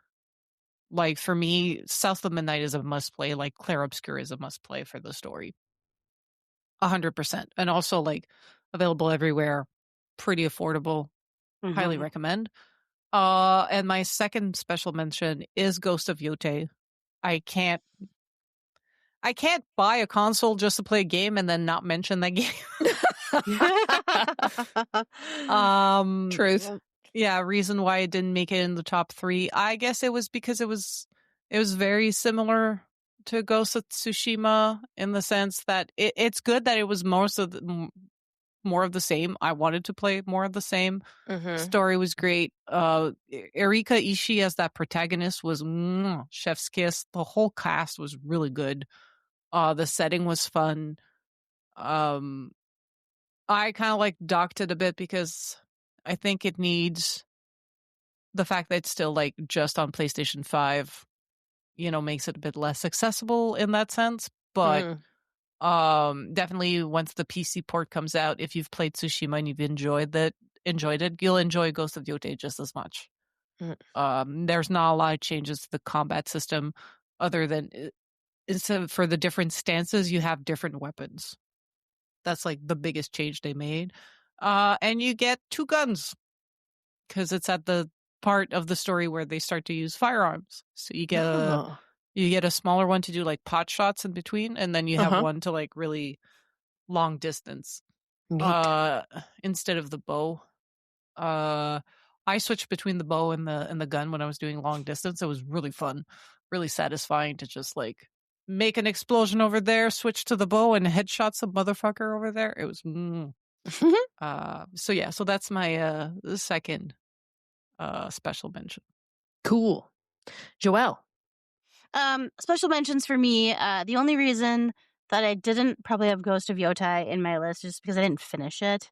like for me, South of Midnight is a must play. Like Clair Obscur is a must play for the story. 100%. And also like available everywhere, pretty affordable. Highly recommend. And my second special mention is Ghost of Yotei. I can't buy a console just to play a game and then not mention that game. Truth. Yeah, reason why it didn't make it in the top 3. I guess it was because it was very similar to Ghost of Tsushima in the sense that it's good that it was more of the same. I wanted to play more of the same. Story was great. Erika Ishii as that protagonist was chef's kiss. The whole cast was really good. The setting was fun. I kind of like docked it a bit because I think it needs the fact that it's still like just on PlayStation 5, makes it a bit less accessible in that sense. But definitely once the PC port comes out, if you've played Tsushima and you've enjoyed it, you'll enjoy Ghost of Yotei just as much. There's not a lot of changes to the combat system other than for the different stances, you have different weapons. That's like the biggest change they made. And you get 2 guns because it's at the part of the story where they start to use firearms. So you get a smaller one to do like pot shots in between, and then you have one to like really long distance. Instead of the bow. I switched between the bow and the gun when I was doing long distance. It was really fun, really satisfying to just like make an explosion over there, switch to the bow, and headshot some motherfucker over there. It was so that's my second special mention. Cool. Joelle. Special mentions for me. The only reason that I didn't probably have Ghost of Yotei in my list is just because I didn't finish it.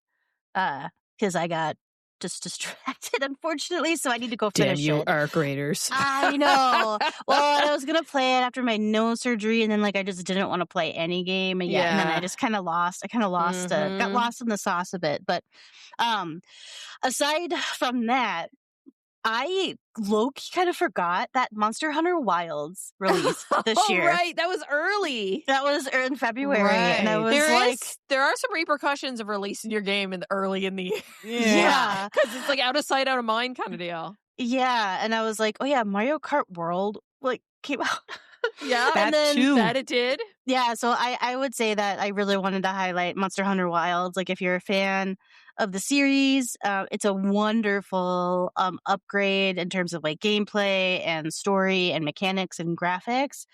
Because I got just distracted, unfortunately, so I need to go finish it. Damn you, ARC Raiders. I know. Well, I was going to play it after my nose surgery, and then I just didn't want to play any game. And then I just kind of lost. I kind of lost, got lost in the sauce a bit. But aside from that, I low-key kind of forgot that Monster Hunter Wilds released this year. Right, that was early. That was in February, and I was there are some repercussions of releasing your game early in the year. Yeah, because it's like out of sight, out of mind kind of deal. Yeah, and I was like, oh yeah, Mario Kart World came out. Yeah, that it did. Yeah, so I would say that I really wanted to highlight Monster Hunter Wilds. Like, if you're a fan of the series, it's a wonderful upgrade in terms of like gameplay and story and mechanics and graphics.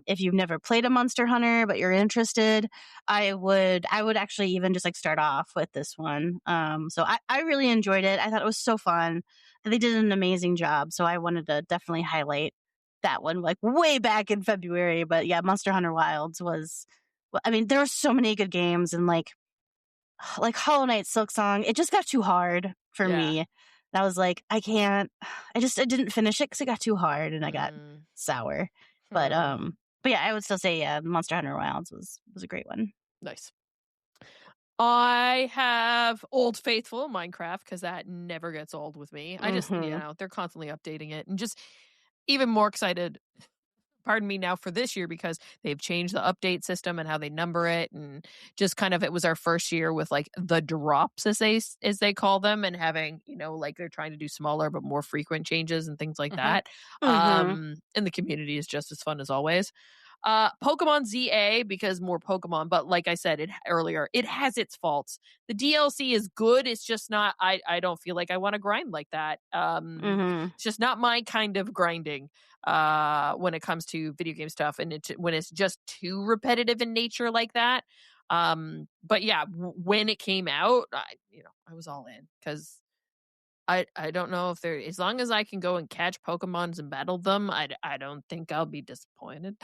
If you've never played a Monster Hunter but you're interested, I would actually even just like start off with this one. So I really enjoyed it. I thought it was so fun. They did an amazing job. So I wanted to definitely highlight that one, like way back in February. But yeah, Monster Hunter Wilds was, I mean, there were so many good games, and like Hollow Knight Silksong, it just got too hard for me. And I was like, I didn't finish it because it got too hard and I got sour. But yeah, I would still say Monster Hunter Wilds was a great one. Nice. I have Old Faithful Minecraft because that never gets old with me. I just, they're constantly updating it, and just even more excited, pardon me, now for this year because they've changed the update system and how they number it, and just kind of, it was our first year with like the drops as they call them, and having, like they're trying to do smaller but more frequent changes and things like that. And the community is just as fun as always. Pokemon ZA, because more Pokemon, but like I said earlier, it has its faults. The DLC is good. It's just not, I don't feel like I want to grind like that. It's just not my kind of grinding when it comes to video game stuff, and when it's just too repetitive in nature like that. But yeah, when it came out, I was all in, because I don't know if as long as I can go and catch Pokemons and battle them, I don't think I'll be disappointed.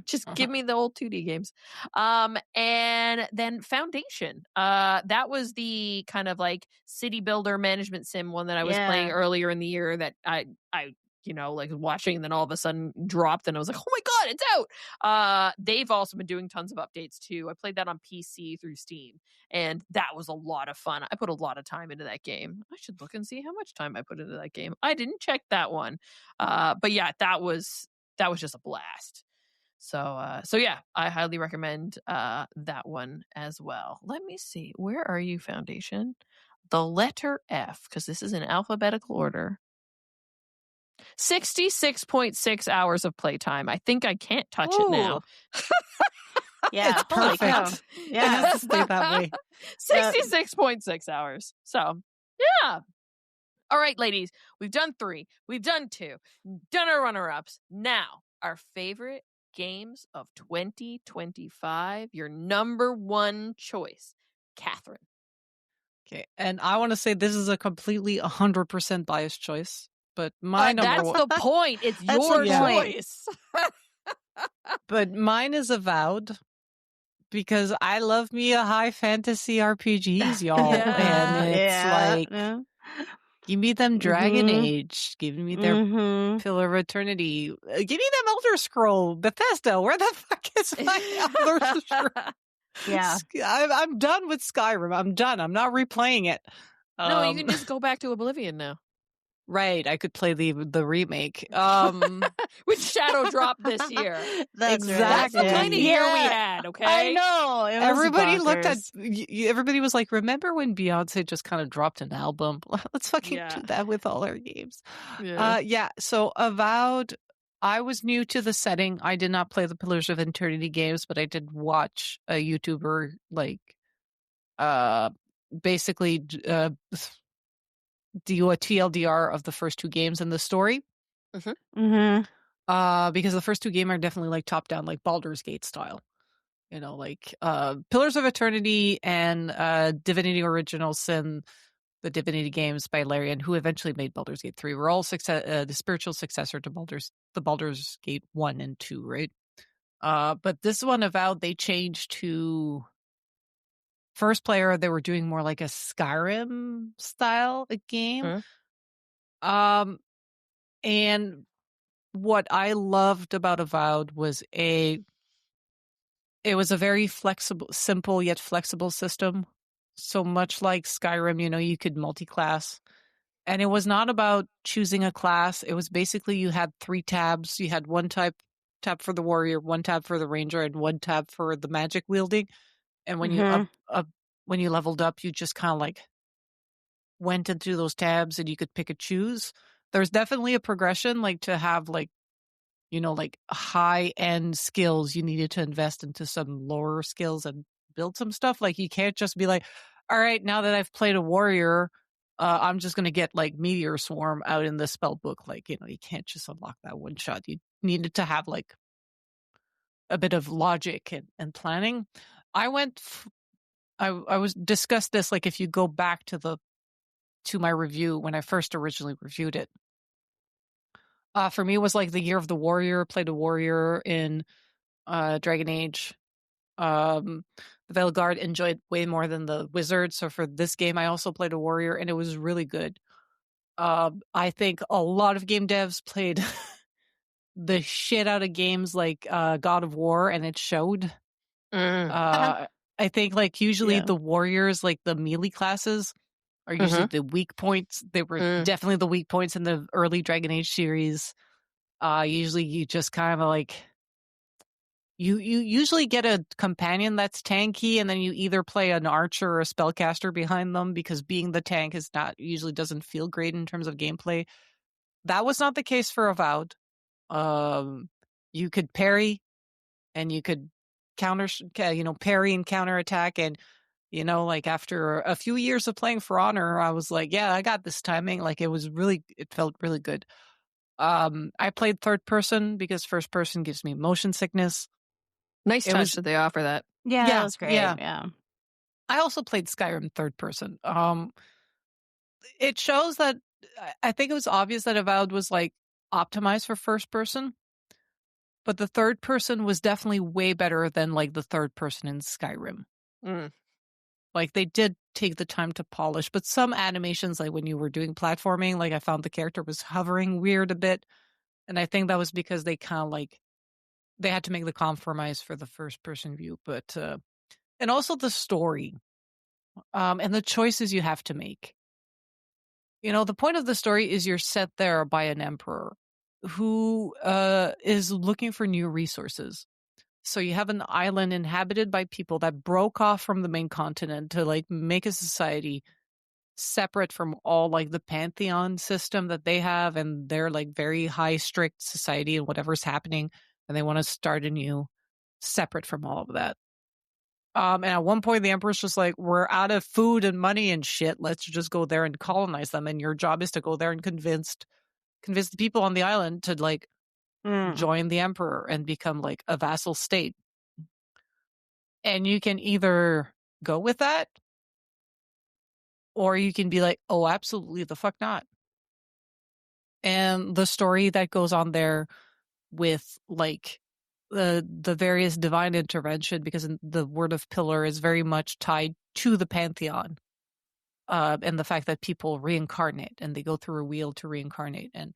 Just give me the old 2D games. And then Foundation. That was the kind of like city builder management sim one that I was playing earlier in the year that I like watching, and then all of a sudden dropped, and I was like, oh my god, it's out. They've also been doing tons of updates too. I played that on PC through Steam, and that was a lot of fun. I put a lot of time into that game. I should look and see how much time I put into that game. I didn't check that one. But yeah, that was just a blast. So yeah, I highly recommend that one as well. Let me see. Where are you, Foundation? The letter F, because this is in alphabetical order. 66.6 hours of playtime. I think I can't touch it now. Yeah, it's perfect. Yeah, it has to stay that way. 66.6 hours. So, yeah. All right, ladies, we've done 3. We've done 2. Done our runner-ups. Now, our favorite games of 2025. Your number 1 choice, Catherine. Okay, and I want to say this is a completely 100% biased choice, but my number one. That's the point. It's your choice. But mine is Avowed because I love me a high fantasy RPGs, y'all, and it's give me them Dragon Age, give me their Pillar of Eternity, give me them Elder Scroll, Bethesda. Where the fuck is my Elder Scroll? Yeah, I'm done with Skyrim. I'm done. I'm not replaying it. No, you can just go back to Oblivion now. Right, I could play the remake. Which Shadow dropped this year. That's the kind of year we had, okay? I know. Everybody looked at everybody was like, remember when Beyonce just kind of dropped an album? Let's fucking do that with all our games. So Avowed, I was new to the setting. I did not play the Pillars of Eternity games, but I did watch a YouTuber basically do a TLDR of the first 2 games and the story. Mm-hmm. Mm-hmm. Because the first 2 games are definitely like top down, like Baldur's Gate style. You know, like Pillars of Eternity and Divinity Original Sin, the Divinity games by Larian, who eventually made Baldur's Gate 3, were all the spiritual successor to Baldur's Gate 1 and 2, right? But this one, Avowed, they changed to first player. They were doing more like a Skyrim style game. And what I loved about Avowed was it was a very simple yet flexible system. So much like Skyrim, you know, you could multi-class. And it was not about choosing a class. It was basically you had 3 tabs. You had one tab for the warrior, one tab for the ranger, and one tab for the magic wielding. And when you when you leveled up, you just kind of like went into those tabs and you could pick and choose. There's definitely a progression, like to have like, you know, like high end skills. You needed to invest into some lower skills and build some stuff. Like you can't just be like, all right, now that I've played a warrior, I'm just going to get like Meteor Swarm out in the spell book. Like, you know, you can't just unlock that one shot. You needed to have like a bit of logic and planning. I was discussed this, like if you go back to my review when I first originally reviewed it. For me, it was like the year of the warrior. Played a warrior in Dragon Age. The Veilguard enjoyed way more than the wizard. So for this game, I also played a warrior, and it was really good. I think a lot of game devs played the shit out of games like God of War, and it showed. I think like usually the warriors, like the melee classes, are usually the weak points. They were definitely the weak points in the early Dragon Age series. Usually you just kind of like, you usually get a companion that's tanky, and then you either play an archer or a spellcaster behind them, because being the tank usually doesn't feel great in terms of gameplay. That was not the case for Avowed. You could parry, and you could parry and counterattack, and you know, like after a few years of playing For Honor, I was like, yeah, I got this timing. Like it felt really good. I played third person because first person gives me motion sickness. Nice touch that they offer that. Yeah, that was great. Yeah. I also played Skyrim third person. It shows that I think it was obvious that Avowed was like optimized for first person, but the third person was definitely way better than like the third person in Skyrim. Like they did take the time to polish, but some animations, like when you were doing platforming, like I found the character was hovering weird a bit. And I think that was because they kind of like, they had to make the compromise for the first person view, but, and also the story, and the choices you have to make. You know, the point of the story is you're set there by an emperor who, is looking for new resources. So you have an island inhabited by people that broke off from the main continent to like make a society separate from all like the pantheon system that they have, and they're like very high strict society and whatever's happening, and they want to start anew. separate from all of that. And at one point, the Emperor's just like, we're out of food and money and shit. Let's just go there and colonize them. And your job is to go there and convince the people on the island to like join the Emperor and become like a vassal state. And you can either go with that, or you can be like, oh, absolutely the fuck not. And the story that goes on there with like the various divine intervention, because the word of pillar is very much tied to the pantheon, and the fact that people reincarnate and they go through a wheel to reincarnate. And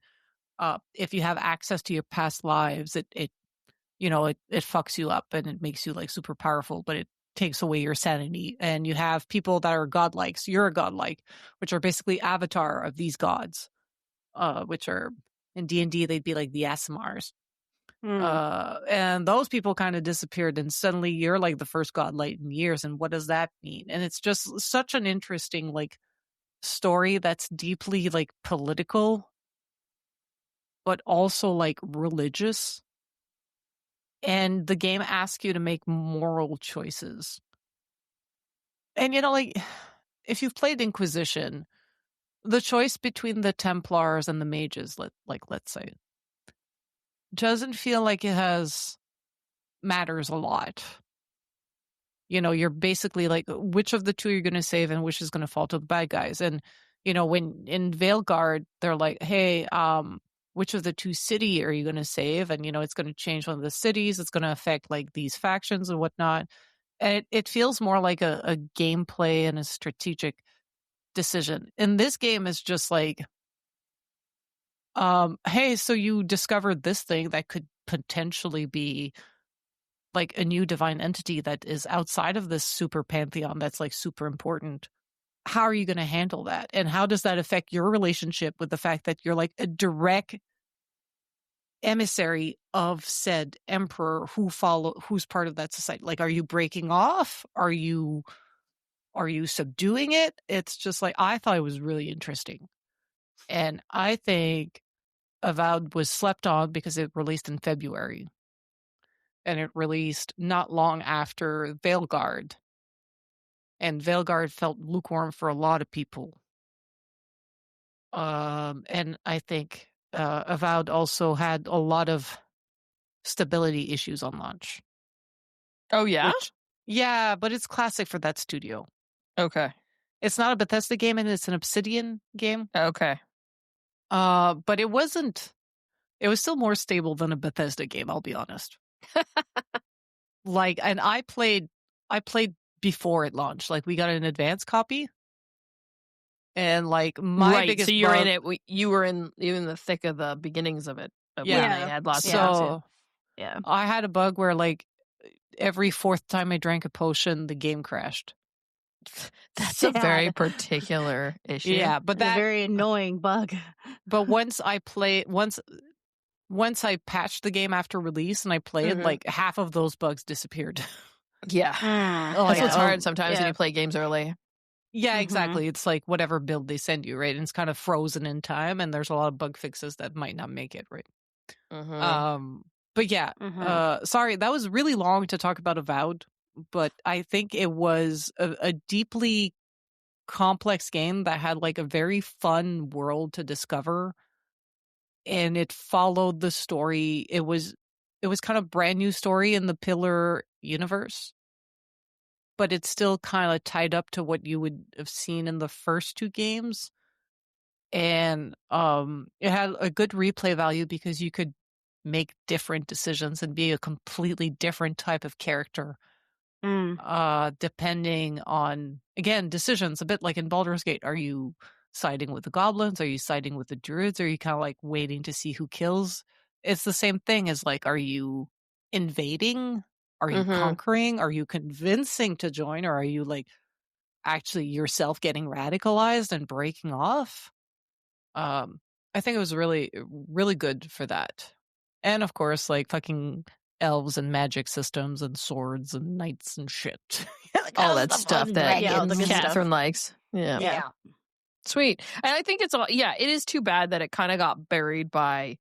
if you have access to your past lives, it fucks you up and it makes you like super powerful, but it takes away your sanity. And you have people that are godlike, so you're a godlike, which are basically avatar of these gods, which are in D&D they'd be like the Asimars. And those people kind of disappeared, and suddenly you're like the first godlight in years. And what does that mean? And it's just such an interesting like story that's deeply like political, but also like religious. And the game asks you to make moral choices. And like if you've played Inquisition, the choice between the Templars and the mages, let's say, doesn't feel like it matters a lot. You're basically like, which of the two you're going to save and which is going to fall to the bad guys. And, when in Veilguard, they're like, hey, which of the two city are you going to save? And, it's going to change one of the cities. It's going to affect like these factions and whatnot. And it feels more like a gameplay and a strategic decision. And this game is just like, hey, so you discovered this thing that could potentially be like a new divine entity that is outside of this super pantheon that's like super important. How are you going to handle that? And how does that affect your relationship with the fact that you're like a direct emissary of said emperor who's part of that society? Like, are you breaking off? Are you subduing it? It's just like, I thought it was really interesting. And I think Avowed was slept on because it released in February. And it released not long after Veilguard. And Veilguard felt lukewarm for a lot of people. And I think Avowed also had a lot of stability issues on launch. Oh, yeah? Yeah, but it's classic for that studio. Okay. It's not a Bethesda game, and it's an Obsidian game. Okay. But it wasn't. It was still more stable than a Bethesda game, I'll be honest. And I played before it launched. Like, we got an advanced copy. And like my biggest so you're in it. You were in the thick of the beginnings of it. When they had lots of yeah. I had a bug where like every fourth time I drank a potion, the game crashed. That's a very particular issue. Yeah, but that's a very annoying bug. But once I patched the game after release and I played, like half of those bugs disappeared. Yeah. That's what's hard sometimes when you play games early. Yeah, exactly. It's like whatever build they send you, right? And it's kind of frozen in time, and there's a lot of bug fixes that might not make it, right? But yeah, sorry, that was really long to talk about Avowed, but I think it was a deeply complex game that had like a very fun world to discover, and it followed the story. It was kind of brand new story in the Pillar universe, but it's still kind of tied up to what you would have seen in the first two games. And it had a good replay value because you could make different decisions and be a completely different type of character, depending on, again, decisions. A bit like in Baldur's Gate. Are you siding with the goblins? Are you siding with the druids? Are you kind of like waiting to see who kills? It's the same thing as like, are you invading? Are you conquering? Are you convincing to join? Or are you like actually yourself getting radicalized and breaking off? I think it was really, really good for that. And of course, like fucking elves and magic systems and swords and knights and shit. Like all that stuff that Catherine likes. Yeah. Sweet. And I think it's all, it is too bad that it kind of got buried by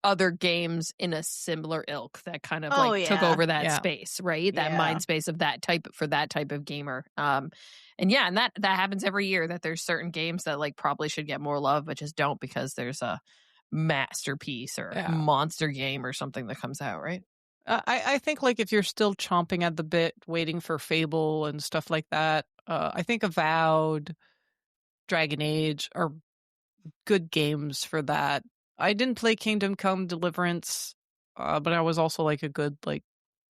other games in a similar ilk that kind of took over that space, right? That mind space of that type for that type of gamer. And that happens every year, that there's certain games that probably should get more love, but just don't because there's a masterpiece or monster game or something that comes out, right? I think if you're still chomping at the bit, waiting for Fable and stuff like that, I think Avowed, Dragon Age are good games for that. I didn't play Kingdom Come Deliverance, but I was also a good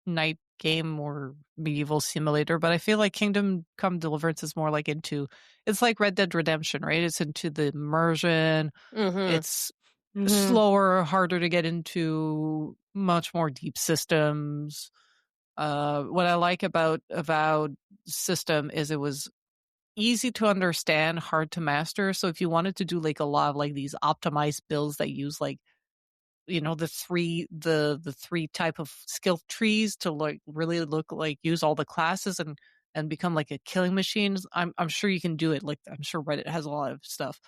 night game or medieval simulator. But I feel like Kingdom Come Deliverance is more it's like Red Dead Redemption, right? It's into the immersion. Mm-hmm. It's slower, harder to get into, much more deep systems. What I like about Avowed system is it was easy to understand, hard to master. So if you wanted to do a lot of these optimized builds that use the three type of skill trees to really look use all the classes and become a killing machine, I'm sure you can do it. I'm sure Reddit has a lot of stuff.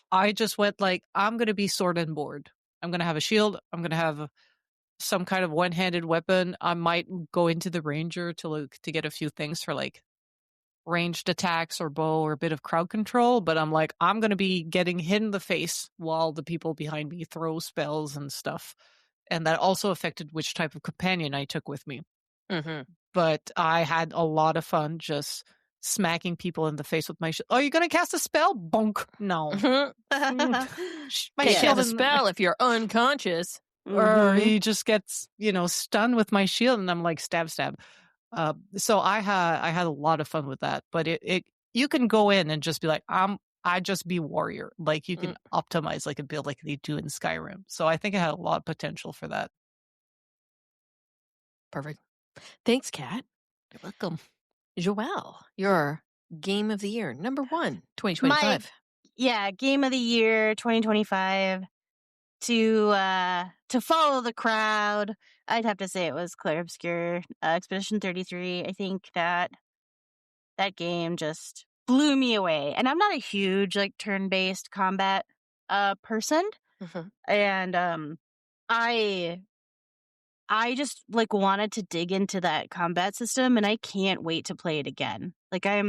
I just went I'm going to be sword and board. I'm going to have a shield. I'm going to have some kind of one-handed weapon. I might go into the ranger to get a few things for ranged attacks or bow or a bit of crowd control, but I'm I'm going to be getting hit in the face while the people behind me throw spells and stuff. And that also affected which type of companion I took with me. Mm-hmm. But I had a lot of fun just smacking people in the face with my shield. Oh, you're going to cast a spell? Bonk. No. My shield a spell if you're unconscious. Or he just gets, stunned with my shield, and I'm stab. So I had a lot of fun with that, but it you can go in and just be I just be warrior. You can optimize a build like they do in Skyrim. So I think it had a lot of potential for that. Perfect. Thanks, Kat. You're welcome. Joelle, your game of the year, number 1, 2025. Game of the year 2025. To follow the crowd, I'd have to say it was Clair Obscur, Expedition 33. I think that game just blew me away. And I'm not a huge turn-based combat person. Mm-hmm. And I just wanted to dig into that combat system, and I can't wait to play it again. I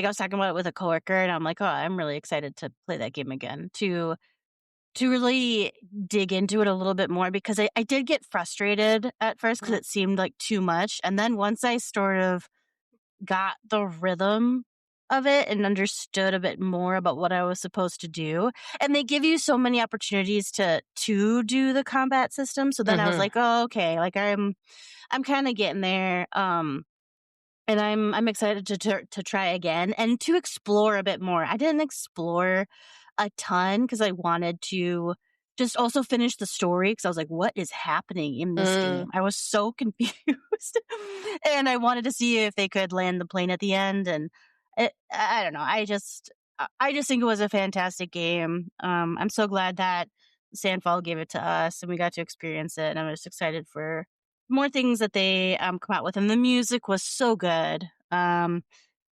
was talking about it with a coworker, and I'm I'm really excited to play that game again, to really dig into it a little bit more, because I did get frustrated at first because it seemed too much. And then once I sort of got the rhythm of it and understood a bit more about what I was supposed to do, and they give you so many opportunities to do the combat system. So then I was oh, okay, I'm kind of getting there. And I'm excited to try again and to explore a bit more. I didn't explore a ton because I wanted to just also finish the story, because I was what is happening in this game? I was so confused. And I wanted to see if they could land the plane at the end. And I don't know. I just think it was a fantastic game. I'm so glad that Sandfall gave it to us and we got to experience it. And I'm just excited for more things that they come out with. And the music was so good. And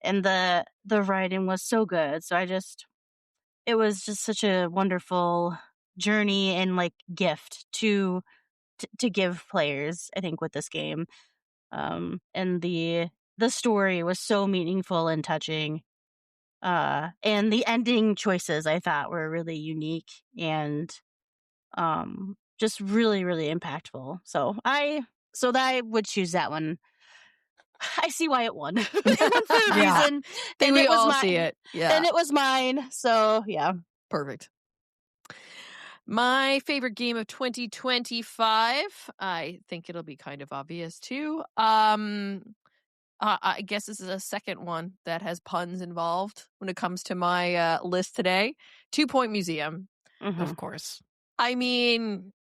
the writing was so good. So it was just such a wonderful journey and gift to give players, I think, with this game. And the story was so meaningful and touching. And the ending choices I thought were really unique and just really, really impactful. So I would choose that one. I see why it won. It won for a reason. And we all see it. Yeah. And it was mine. So, yeah. Perfect. My favorite game of 2025, I think it'll be kind of obvious too. I guess this is a second one that has puns involved when it comes to my list today. 2 Point Museum. Mm-hmm. Of course. I mean,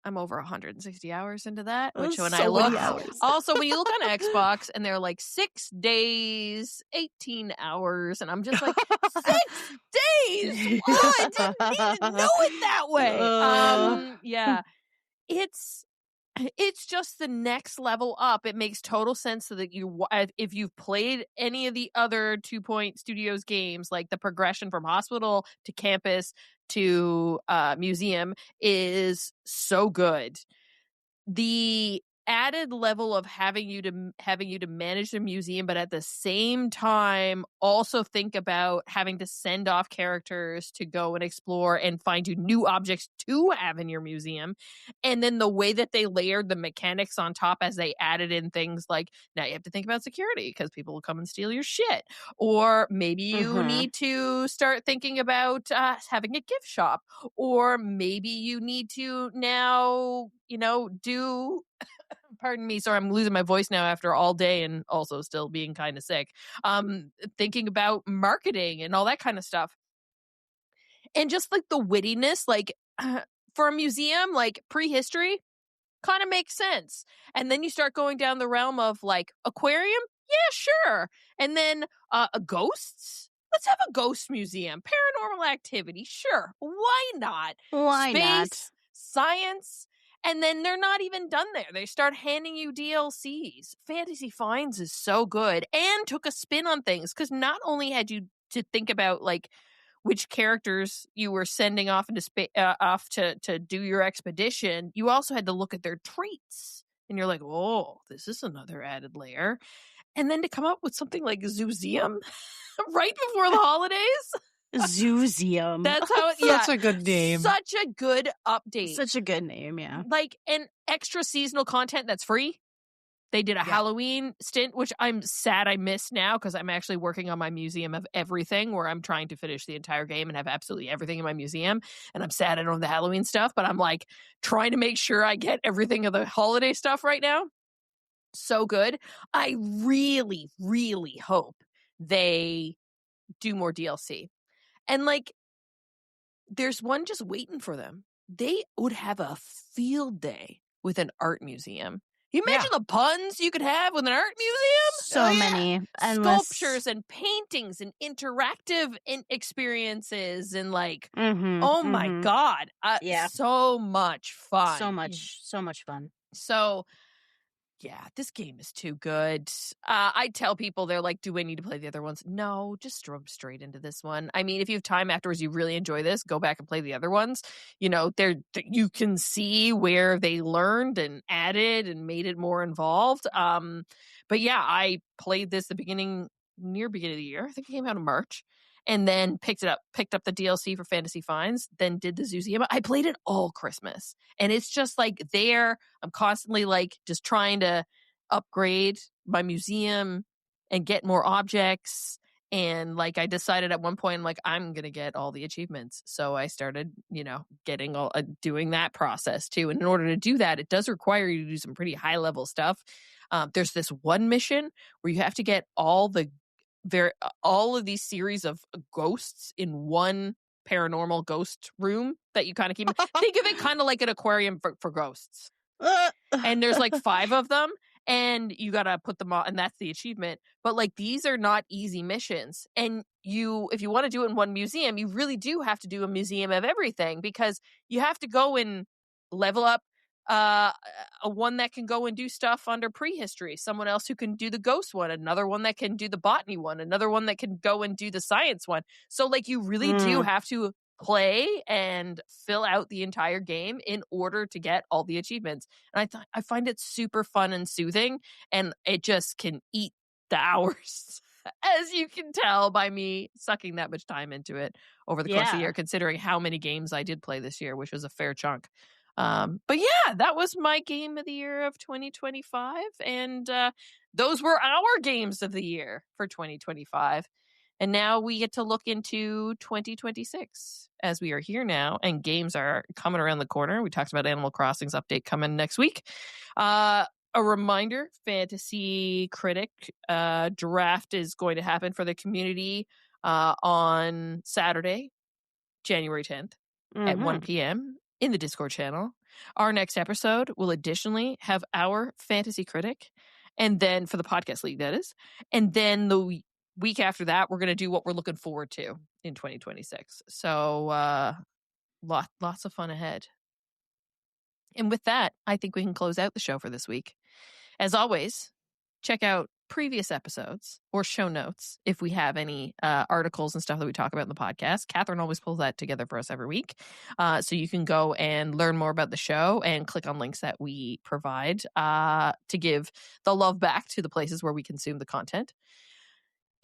I'm over 160 hours into that, which when so I look, also when you look on Xbox and they're 6 days, 18 hours, and I'm just 6 days? Oh, I didn't need to know it that way. Yeah, it's just the next level up. It makes total sense so that if you've played any of the other 2 Point Studios games, the progression from hospital to campus to museum is so good. The added level of having you to manage the museum, but at the same time also think about having to send off characters to go and explore and find you new objects to have in your museum. And then the way that they layered the mechanics on top as they added in things like, now you have to think about security because people will come and steal your shit. Or maybe you need to start thinking about having a gift shop. Or maybe you need to now, do pardon me, sorry, I'm losing my voice now after all day and also still being kind of sick. Thinking about marketing and all that kind of stuff. And just like the wittiness, like for a museum, like prehistory, kind of makes sense. And then you start going down the realm of like aquarium. Yeah, sure. And then ghosts. Let's have a ghost museum. Paranormal activity. Sure. Why not? Why Space, not? Science. And then they're not even done there. They start handing you DLCs. Fantasy Finds is so good and took a spin on things because not only had you to think about like which characters you were sending off into off to do your expedition, you also had to look at their traits. And you're like, oh, this is another added layer. And then to come up with something like Zooseum right before the holidays. Zooseum. That's how Such a good name. Such a good update. Such a good name, yeah. Like an extra seasonal content that's free. They did a Halloween stint, which I'm sad I missed now because I'm actually working on my museum of everything where I'm trying to finish the entire game and have absolutely everything in my museum. And I'm sad I don't have the Halloween stuff, but I'm like trying to make sure I get everything of the holiday stuff right now. So good. I really, really hope they do more DLC. And like, there's one just waiting for them. They would have a field day with an art museum. You imagine the puns you could have with an art museum? So many. Sculptures and paintings and interactive experiences and like, my God. So much fun. So much fun. So, yeah, this game is too good. I tell people, they're like, do I need to play the other ones? No, just jump straight into this one. I mean, if you have time afterwards, you really enjoy this, go back and play the other ones. You know, you can see where they learned and added and made it more involved. But yeah, I played this near beginning of the year. I think it came out in March. And then picked up the DLC for Fantasy Finds, then did the Zooseum. I played it all Christmas. And it's just like there, I'm constantly like just trying to upgrade my museum and get more objects. And like I decided at one point, like, I'm going to get all the achievements. So I started, getting doing that process too. And in order to do that, it does require you to do some pretty high level stuff. There's this one mission where you have to get all of these series of ghosts in one paranormal ghost room that you kind of keep. Think of it kind of like an aquarium for ghosts. And there's like 5 of them and you got to put them all. And that's the achievement. But like, these are not easy missions. And if you want to do it in one museum, you really do have to do a museum of everything because you have to go and level up one that can go and do stuff under prehistory, someone else who can do the ghost one, another one that can do the botany one, another one that can go and do the science one. So like you really do have to play and fill out the entire game in order to get all the achievements. And I find it super fun and soothing, and it just can eat the hours, as you can tell by me sucking that much time into it over the course of the year, considering how many games I did play this year, which was a fair chunk. But yeah, that was my game of the year of 2025. And those were our games of the year for 2025. And now we get to look into 2026 as we are here now and games are coming around the corner. We talked about Animal Crossing's update coming next week. A reminder, Fantasy Critic draft is going to happen for the community on Saturday, January 10th at 1 p.m. in the Discord channel. Our next episode will additionally have our Fantasy Critic, and then for the podcast league, that is. And then the week after that, we're going to do what we're looking forward to in 2026. So lots of fun ahead. And with that, I think we can close out the show for this week. As always, check out previous episodes or show notes, if we have any articles and stuff that we talk about in the podcast, Catherine always pulls that together for us every week. So you can go and learn more about the show and click on links that we provide to give the love back to the places where we consume the content.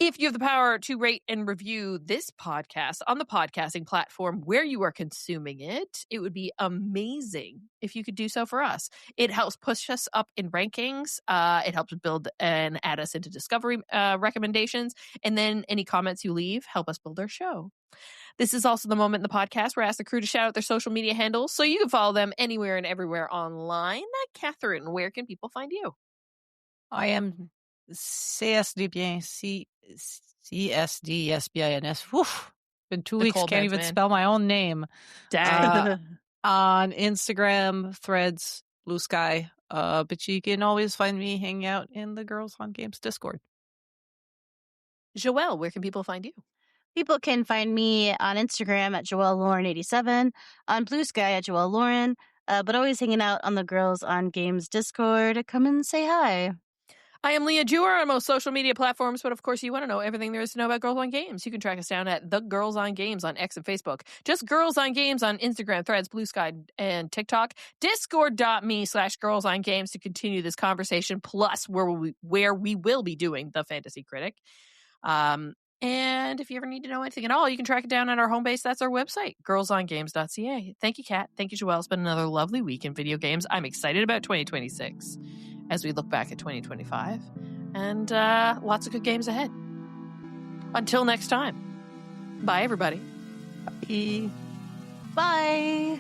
If you have the power to rate and review this podcast on the podcasting platform where you are consuming it, it would be amazing if you could do so for us. It helps push us up in rankings. It helps build and add us into discovery recommendations. And then any comments you leave help us build our show. This is also the moment in the podcast where I ask the crew to shout out their social media handles so you can follow them anywhere and everywhere online. Catherine, where can people find you? I am CSDBien, CSDSBINS. Woof. Been 2 weeks, can't even spell my own name. Dang. On Instagram, Threads, Blue Sky. But you can always find me hanging out in the Girls on Games Discord. Joelle, where can people find you? People can find me on Instagram at JoelleLauren87, on Blue Sky at Joelle Lauren, but always hanging out on the Girls on Games Discord. Come and say hi. I am Leah Jewer on most social media platforms, but of course you want to know everything there is to know about Girls on Games. You can track us down at The Girls on Games on X and Facebook. Just Girls on Games on Instagram, Threads, Blue Sky, and TikTok. Discord.me/Girls on Games to continue this conversation, plus where we will be doing the Fantasy Critic. And if you ever need to know anything at all, you can track it down at our home base. That's our website, girlsongames.ca. Thank you, Kat. Thank you, Joelle. It's been another lovely week in video games. I'm excited about 2026 as we look back at 2025. And lots of good games ahead. Until next time. Bye, everybody. Bye.